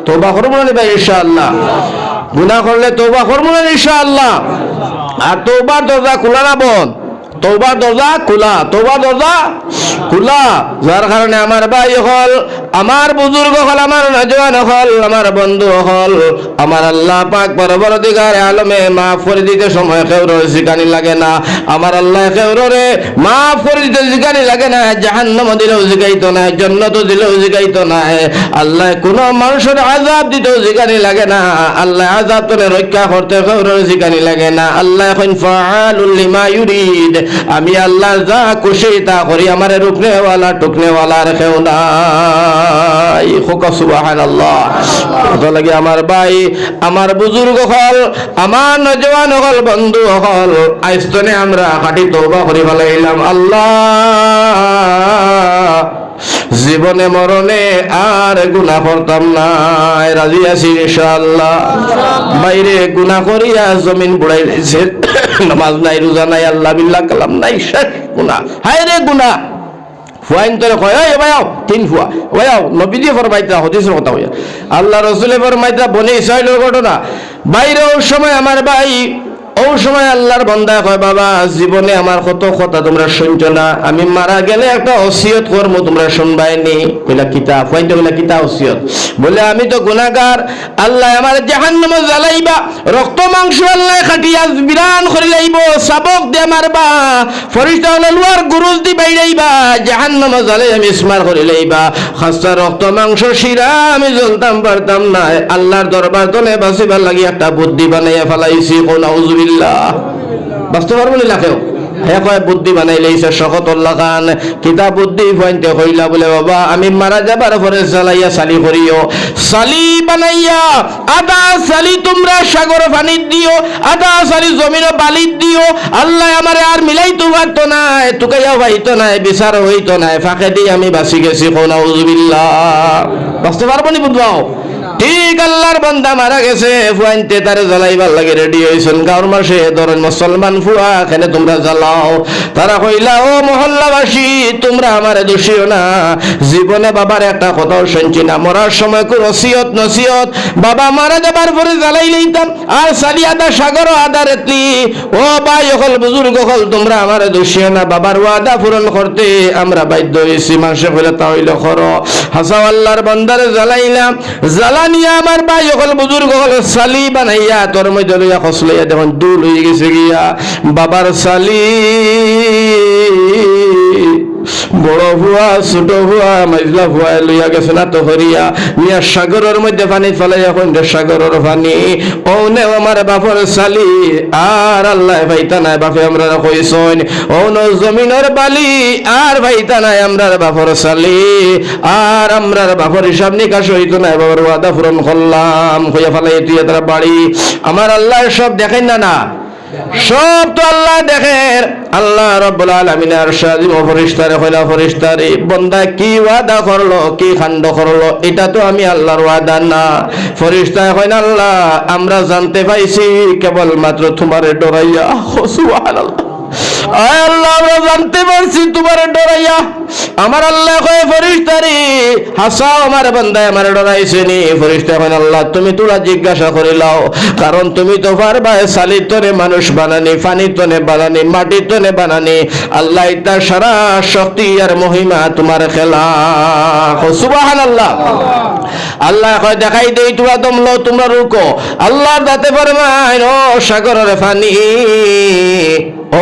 [SPEAKER 1] তওবা করব না ভাই ইনশাআল্লাহ, গুনাহ করলে তওবা করব না ইনশাআল্লাহ। আর তওবার দরজা খোলা না বন্ধ, তওবার দরজা খোলা, তওবার দরজা খোলা। যার কারণে আমার ভাই হল আমার বুজুর্গ হল আমার নজওয়ান হল আমার বন্ধু হল আমার আল্লাহ পাক পরবর্তীকারে আলমে মাফ করে দিতে সময় কেউরে জিকানি লাগে না, আমার আল্লাহ কেউরে মাফ করে দিতে জিকানি লাগে না, জাহান্নাম দিলেও জিকাইতো না, জান্নাত দিলেও জিকাইতো না, আল্লাহ কোন মানুষের আযাব দিতেও জিকানি লাগে না, আল্লাহ আযাব থেকে রক্ষা করতে কেউরে জিকানি লাগে না। আল্লাহ এখন ফাআলুল লিমা ইউরিদ, আমি আল্লাহ যা খুশি তা করি, আমার রুকনেওয়ালা টুকনেওয়ালা রেখেও নাই। সুবহানাল্লাহ। কত লাগে আমার ভাই আমার বুজুর্গ হল আমার নজওয়ান হল বন্ধু হল আইস্তনে আমরা খাটি তওবা করি ফেলাইলাম। আল্লাহ জীবনে মরণে আর গুনাহ করতাম না। রাজি আছি ইনশাআল্লাহ। বাইরে গুনাহ করিয়া জমিন বুড়াই লাইছে, নামাজ নাই, রোজা নাই, আল্লাহ বিল্লাহ কালাম নাই, শেষ গুনাহ। হায় রে গুনাহ। ফুয়াইন তোরে কয় এই ভাইও তিন ফুয়া ভাইও নবীজি ফরমাইতা, হাদিসের কথা হইয়া আল্লাহ রাসূলে ফরমাইতা বনি ইসরাইলের ঘটনা। বাইরে ওই সময় আমার ভাই, ওই সময় আল্লাহর বান্দা কয় বাবা জীবনে আমার কত কথা তোমরা শুনছো না, আমি মারা গেলে একটা ওসিয়ত করবো, তোমরা শুনবাইনি। কইলা কিতা? ফুয়াইন তো কইলা কিতা ওসিয়ত? বলে আমি তো গুনাহগার, আল্লাহ আমার জাহান্নামে জ্বালাইবা, রক্ত মাংস আল্লাহ খাটিয়া বিরান করে লাইব, সাবক দিয়ে মারবা, ফরিস্তা হলে লোয়ার গুরুজ দি বাইরাইবা, জাহান্নামে জ্বালাই আমি ইসমার করে লাইবা, খাস্তা রক্ত মাংস শিরা আমি জ্বলতাম পারতাম না। আল্লাহর দরবার তলে বাঁচিবার লাগি একটা বুদ্ধি বানাইয়া ফেলাইছি। কোন আউযুবিল্লাহ। বাঁচতে পারবো না কেউ? হ্যাঁ কয় বুদ্ধি বানাই লাইছে শকতুল্লাহ খান। কিতা বুদ্ধি ফাইনতে কইলা বলে বাবা আমি মারা যাবার পরে জ্বালাইয়া সালি করিও, সালি বানাইয়া আধা সালি তোমরা সাগর পানি দিও, আধা সালি জমিন বালি দিও। আল্লাহ আমারে আর মিলাইতে পারতো না, টুকাইয়া হইতো না, বিচার হইতো না, ফাঁকে দিয়ে আমি বাঁচি গেছি। কোন আউযুবিল্লাহ। বাঁচতে পারবো নি বুঝবাও? ঠিক আল্লাহর বান্দা মারা গেছে, ফুয়াইনতে তারে জ্বালাইবার লাগে রেডি হইছেন। গাঁর মাসে ধরেন মুসলমান ফুয়া এখানে তোমরা জ্বালাও। তারা কইলা ও মহল্লাবাসী তোমরা আমারে দোষিও না, জীবনে বাবার একটা কথাও শুনছি না, মরার সময় কোন ওসিয়ত নসিয়ত, বাবা মারা যাবার পরে জ্বালাই লইতাম, আর সালি আদা সাগর আদা রেতলি। ও ভাই হল বুজুর্গ হল তোমরা আমারে দোষিও না, বাবার ওয়াদা পূরণ করতে আমরা বাধ্য হয়েছি। মানুষে কইলে তা হইল করো। হাসাও আল্লাহর বান্দারে জ্বালাইলাম, জ্বালানিয়া আমার ভাই হল বুজুর্গ হল সালি বানাইয়া তোর মধ্যে লইয়া খসলাইয়া দেখুন দুল হয়ে গেছে গিয়া বাবার সালি। বড় ভুয়া ছোট ভুয়া মাইজলা ভুয়া লইয়া গেছে না তো হরিয়া নিয়া সাগরের মধ্যে পানি ফেলাইয়া কইন্ডে সাগরের পানি। ওনে আমার বাপর সালি আর আল্লাহ ভাইতা নাই বাপে আমরা কইছন, ওন জমিনের বালি আর ভাইতা নাই আমরা বাপর সালি, আর আমরার বাপর হিসাব নিকাশ হইতো না, বাবার ওয়াদা পূরণ করলাম কইয়া ফেলাই তুই তারা বাড়ি। আমার আল্লাহ সব দেখেন না, না সব তো আল্লাহ দেখেন। আল্লাহ রাব্বুল আলামিন আরশাদি ও ফেরেশতারে কইলা ফেরেশতারে বান্দা কি ওয়াদা করলো, কি কাণ্ড করলো, এটা তো আমি আল্লাহর ওয়াদা না। ফেরেশতায় কইন আল্লাহ আমরা জানতে পাইছি কেবল মাত্র তোমারে ডরাইয়া। সুবহানাল্লাহ। আয় আল্লাহ আমরা জানতে পারছি তোমার ডরাইয়া। আমার আল্লাহ কয় ফেরেশতারে হাসাও আমার বান্দায় আমার ডরাইছে নি। ফেরেশতা কয় আল্লাহ তুমি তোরা জিজ্ঞাসা করে লাও, কারণ তুমি তো পারবা সালির তনে মানুষ বানানি, পানির তনে বানানি, মাটির তনে বানানি। আল্লাহ এটা সারা শক্তি আর মহিমা তোমার খেলা। সুবহানাল্লাহ। আল্লাহ কয় দেখাই দেই তোরা দমলো তোমরা রুকো। আল্লাহ দাতে ফরমায় ও সাগরের পানি,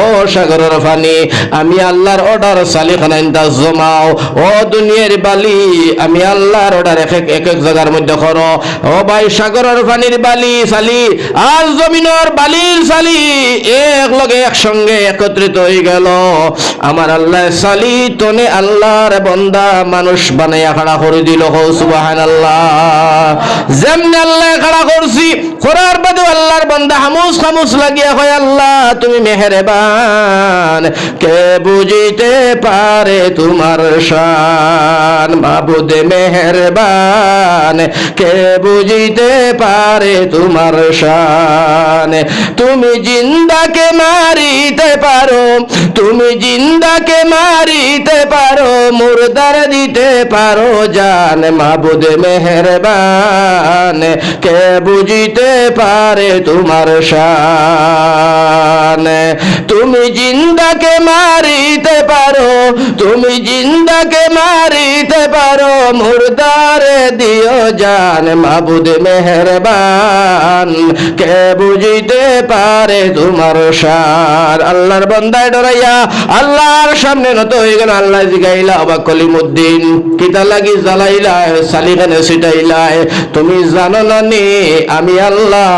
[SPEAKER 1] ও সাগরের পানি আমি আল্লাহর অর্ডার সালিখানাইন্দা জমাও। ও দুনিয়ার বালি আমি আল্লাহর অর্ডার এক এক জায়গার মধ্যে করো। ও ভাই সাগরের পানির বালি সালি আর জমিনের বালির সালি এক লগে একসঙ্গে একত্রিত হয়ে গেল। আমার আল্লাহ সালি তনে আল্লাহর বান্দা মানুষ বানাইয়া খাড়া করে দিল। সুবহানাল্লাহ। যেমনি আল্লাহ খাড়া করছি করার বাদে আল্লাহর বান্দা হামুস খামুস লাগিয়া হয় আল্লাহ তুমি মেহেরবান, কে বুঝিতে পারে তোমার শান। মাবুদ মেহেরবান, কে বুঝিতে পারে তোমার শান। তুমি জিন্দাকে মারিতে পারো, তুমি জিন্দাকে মারিতে পারো, মুর্দার দিতে পারো জান। মাবুদ মেহেরবান, কে বুঝিতে পারে তোমার শান। তুমি জিন্দাকে মারিতে পারো, তুমি জিন্দাকে মারিতে পারো, মুর্দারে দিও জান। মাবুদ মেহেরবান, কে বুঝিতে পারে তোমার শান। আল্লাহর বান্দায় ডরাইয়া আল্লাহর সামনে নত হয়ে গেল। আল্লাহ জিগাইলা অবাক কলিমুদ্দিন কিতা লাগি জ্বালাইলা সালিখানে ছিটাইলাই, তুমি জানো না নি আমি আল্লাহ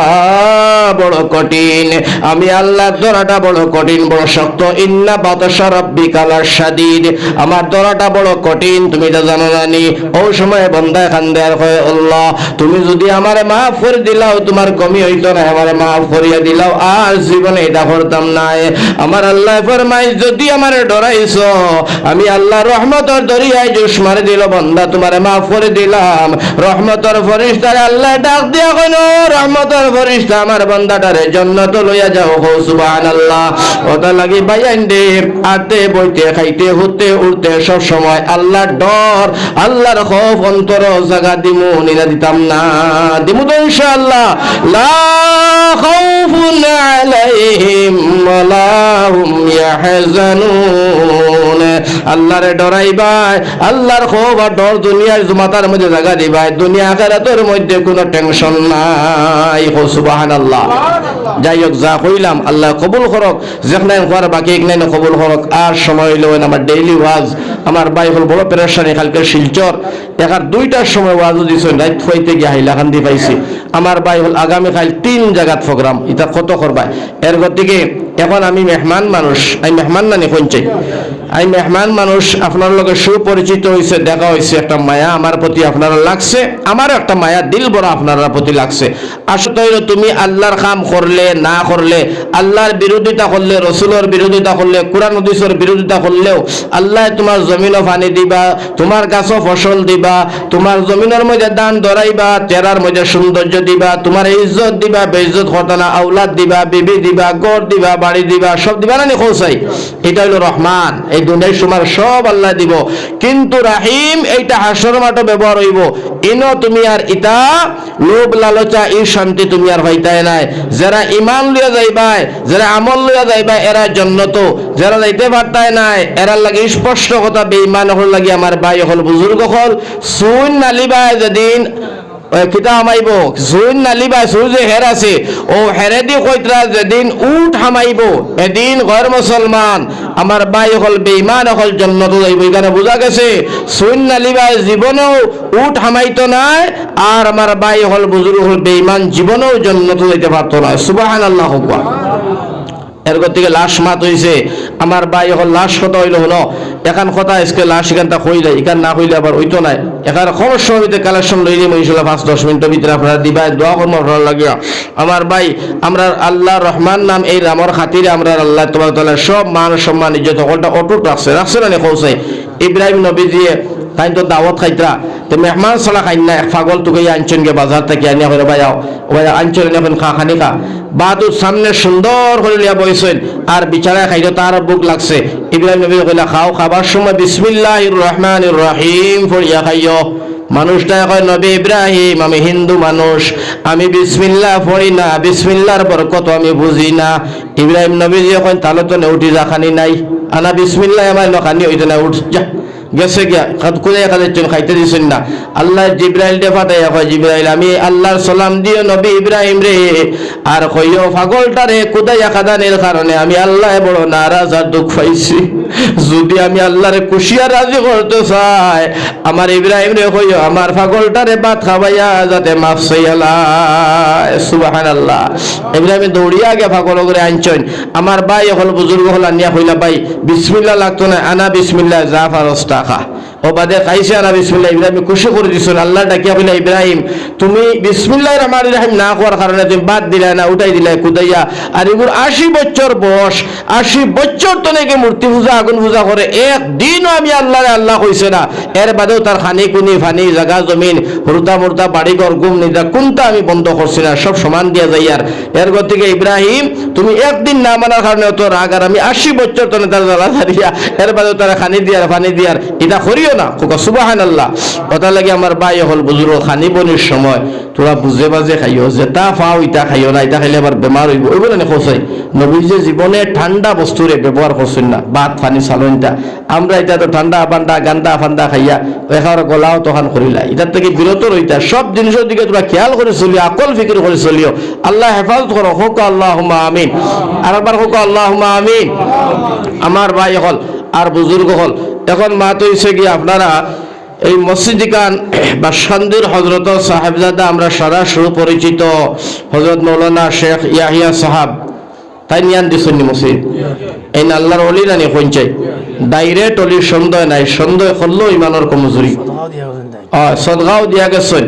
[SPEAKER 1] বড় কঠিন, আমি আল্লাহর দরাটা বড় কঠিন বড় শক্ত। ইন্না বাতাসা রাব্বিকা লাশাদীদ, আমার দরাটা বড় কঠিন তুমি এটা জানো না নি। ওই সময় বান্দা কান্দে আর কয় আল্লাহ তুমি যদি আমারে মাফ করে দিলাও তোমার কমি হইতো না, আমারে মাফ করিয়া দিলাও আর জীবনে এটা করতাম না। আমার আল্লাহ ফরমায় যদি আমারে ডরাইছো আমি আল্লাহ রহমতের দরিয়ায় জোশ মারে দিল বান্দা তোমারে মাফ করে দিলাম। রহমতের ফেরেশতারে আল্লাহ ডাক দিয়া কইনো রহমতের ফেরেশতা আমার বান্দাটারে জান্নাতে লইয়া যাও সুবহানাল্লাহ। ওটা লাগি বাইয়ান দে আতে বইতে খাইতে হতে উঠতে সব সময় আল্লাহর ডর আল্লাহর খৌফ অন্তর জায়গা দিমু নিনা দিতাম না দিমু তো ইনশাআল্লাহ। লা খাউফুন আলাইহিম ওয়ালা হুম ইয়াহজানুন। আল্লাহরে ডরাইবাই আল্লাহর খৌফ আর ডর দুনিয়ার মাথার মধ্যে জায়গা দিবাই, দুনিয়া আখিরাতের মধ্যে কোনো টেনশন নাই। সুবহানাল্লাহ। যাই হোক যা কইলাম আল্লাহ কবুল করক, যেখানে হওয়ার বাকি এখানে কবুল করক। আর সময় হইল আমার ডেইলি ওয়াজ আমার ভাই হল বড় পেরেশানি কালকে শিলচর একার 2টার সময় ওয়াজ দিছেন রাত হইতে গিয়ে হাইলাকান্দি পাইছি। আমার ভাই হল আগামীকাল 3 জায়গাত প্রোগ্রাম, এটা কত করবা এর গতিকে এখন আমি মেহমান মানুষ, আমি মেহমান নানি কইছি আমি মেহমান মানুষ আপনার লগে সুপরিচিত হয়েছে, দেখা হয়েছে, একটা মায়া আমার প্রতি আপনারা লাগছে, আমারও একটা মায়া দিল বড় আপনার প্রতি লাগছে। আসলে তুমি আল্লাহর কাম করলে না করলে, আল্লাহর বিরোধিতা করলে, রসুলের বিরোধিতা করলে, কোরআন হাদিসের বিরোধিতা করলেও আল্লাহ তোমার জমিনও পানি দিবা, তোমার গাছও ফসল দিবা, তোমার জমিনের মধ্যে দান ধরাইবা, চেহারার মধ্যে সৌন্দর্য দিবা, তোমার ইজ্জত দিবা, বেইজ্জত ঘটনা আওলাদ দিবা, বিবি দিবা, গড় দিবা, বাড়ি দিবা, সব দিবা না নি খোসাই। এটা হলো রহমান, এই দুনিয়ার সময় সব আল্লাহ দিব। কিন্তু রাহিম এইটা হাসর মাঠে ব্যবহার হইব। ইনো তুমি আর ইতা লোভ লালচা ই শান্তি তুমি আর হইতাই নাই। যারা ইমান লইয়া যাইবাই, যারা আমল লইয়া যাইবা এরা জান্নাত, যারা যাইতে পারতাই নাই এরা লাগে স্পষ্ট কথা বেঈমান হল লাগে আমার ভাই হল বুজুর্গ হল সুন নালিবাই যেদিন কিতা হামাইব সুন নালিবাই সুর যে হের আছে ও হেরে দি কইতরা যেদিন উঠ হামাইব এদিন ঘর মুসলমান আমার ভাই হল বেঈমান হল জান্নাত যাইব। এখানে বোঝা গেছে সুন নালিবাই জীবনেও উঠ হামাইতো নাই, আর আমার ভাই হল বুজুর্গ হল বেঈমান জীবনেও জান্নাত যাইতে পারতো না। সুবহানাল্লাহ। এর গতিকে লাশ মাত হইছে আমার ভাই হল লাশ কথা হইল হলো এখন কথা আজকে লাশ এখানটা হই যায়, এখান না হইলে আবার হইতো নাই। এখানে খবর সমিতি কালেকশন লইলে ইনশাআল্লাহ 5-10 মিনিটের ভিতরে আপনারা দিবাই, দোয়া করবো ভালো লাগিয়া। আমার ভাই আমরা আল্লাহ রহমান নাম এই রামর খাতিরে আমরা আল্লাহ তোমার তাআলা সব মান সম্মান ইজ্জত সকলটা অটুট রাখছে না নি কৌসাই। ইব্রাহিম নবী দিয়ে তাই তো দাওয়াত খাইতরা তো মেহমান সালা খাই না, এক পাগল তোকে আনছেন গে বাজার থেকে আনিয়া করে ভাইয়াও ভাই আনছেন এখন খানি খা বাহাদুর সামনে সুন্দর করে লিয়া বইছেন আর বিচারায় খাইতো তার বুক লাগছে। ইব্রাহিম নবী কইলা খাও, খাবার সময় বিসমিল্লাহির রহমানির রহিম পড়িয়া খাইও। মানুষটা কয় নবী ইব্রাহিম আমি হিন্দু মানুষ, আমি বিসমিল্লাহ পড়ি না, বিসমিল্লাহর বরকত আমি বুঝি না। ইব্রাহিম নবী যে কয় তাহলে তো উঠি যা খানি নাই, আনা বিসমিল্লাহ আমার নখানি হইতে না, উঠ যা গেছে গিয়া কোথায় খাচ্ছেন খাইতে দিচ্ছেন না। আল্লাহ জিব্রাইল দে ফাটাইয়া কয় জিব্রাইল আমি আল্লাহর সালাম দিও নবী ইব্রাহিম রে, আর কইও পাগলটা রে কোদাইয়া খাদানের কারণে আমি আল্লাহ বড় নারাজ আর দুঃখ পাইছি। যদি আমি আল্লাহরে খুশি আর রাজি করতে চাই আমার ইব্রাহিম রে কইও আমার পাগলটা রে ভাত খাওয়াইয়া যাতে মাফ চাইয়ালায়। সুবহানাল্লাহ। ইব্রাহিম দৌড়িয়া গে পাগল করে আনছেন। আমার ভাই হল বুজুর্গ হল আনিয়া কইলা ভাই বিসমিল্লাহ লাগতো না, আনা বিসমিল্লাহ জাফার ওস্তাখা ও বাদে খাইছে আনা বিসমিল্লাহ। ইব্রাহিম খুশি করে দিছেন। আল্লাহ ডাকিয়া কইলা ইব্রাহিম তুমি বিসমিল্লাহির রহমানির রহিম না করার কারণে তুমি বাদ দিলা না, উঠাই দিলা কুদাইয়া। আর এগুলো 80 বছর বয়স, 80 বছর তো নাকি মূর্তি পূজা আগুন পূজা করে, একদিনও আমি আল্লাহ কইছে না। এর বাদেও তার খানি কুনি ফানি জায়গা জমিন হুরদা মুর্দা বাড়িঘর গুম নিদা কোনটা আমি বন্ধ করছি না, সব সমান দিয়া যাই। আর এর গতিকে ইব্রাহিম তুমি একদিন না মানার কারণে তো রাগ, আর আমি 80 বছর তো তার জ্বালা ছাড়িয়া এর বাদেও তারা খানি দিয়ার ফানি দিয়ার এটা করিও না। সুবহানাল্লাহ। কথা লাগে আমার ভাই হল বুজুর্গ খানি বনির সময় তোরা বুঝে বাজে খাইও, যেটা পাও ইটা খাইও না, এটা খাইলে আবার বেমার হইব ওই বলে খোঁচাই। নবী যে জীবনে ঠান্ডা বস্তুরে ব্যবহার করছেন না, ভাত পানি চালনটা। আমরা এটা তো ঠান্ডা পান্ডা গান্দা ফান্ডা খাইয়া এখানে গলাও তখন করিলা, এটার থেকে বিরত রইতা। সব জিনিসের দিকে তোরা খেয়াল করে চলিও, আকল ফিকির করে চলিও। আল্লাহ হেফাজত করো, হোক আল্লাহুম্মা আমিন। আর একবার হোক আল্লাহুম্মা আমিন। আমার ভাই হল আর বুজুর্গ হল এখন মাত হইছে গিয়ে আপনারা এই মসজিদিকান বাসখান্দির হজরত সাহেবজাদা আমরা সারা সুপরিচিত হজরত মৌলানা শেখ ইয়াহিয়া সাহাব তাই নিয়ান দিছেন মসজিদ এই আল্লাহর অলি রানি পঞ্চায়েত ডাইরেক্ট অলির সন্দেহ নাই, সন্দেহ করলেও ইমানের কমজোরি সদগাও দিয়া গেছেন।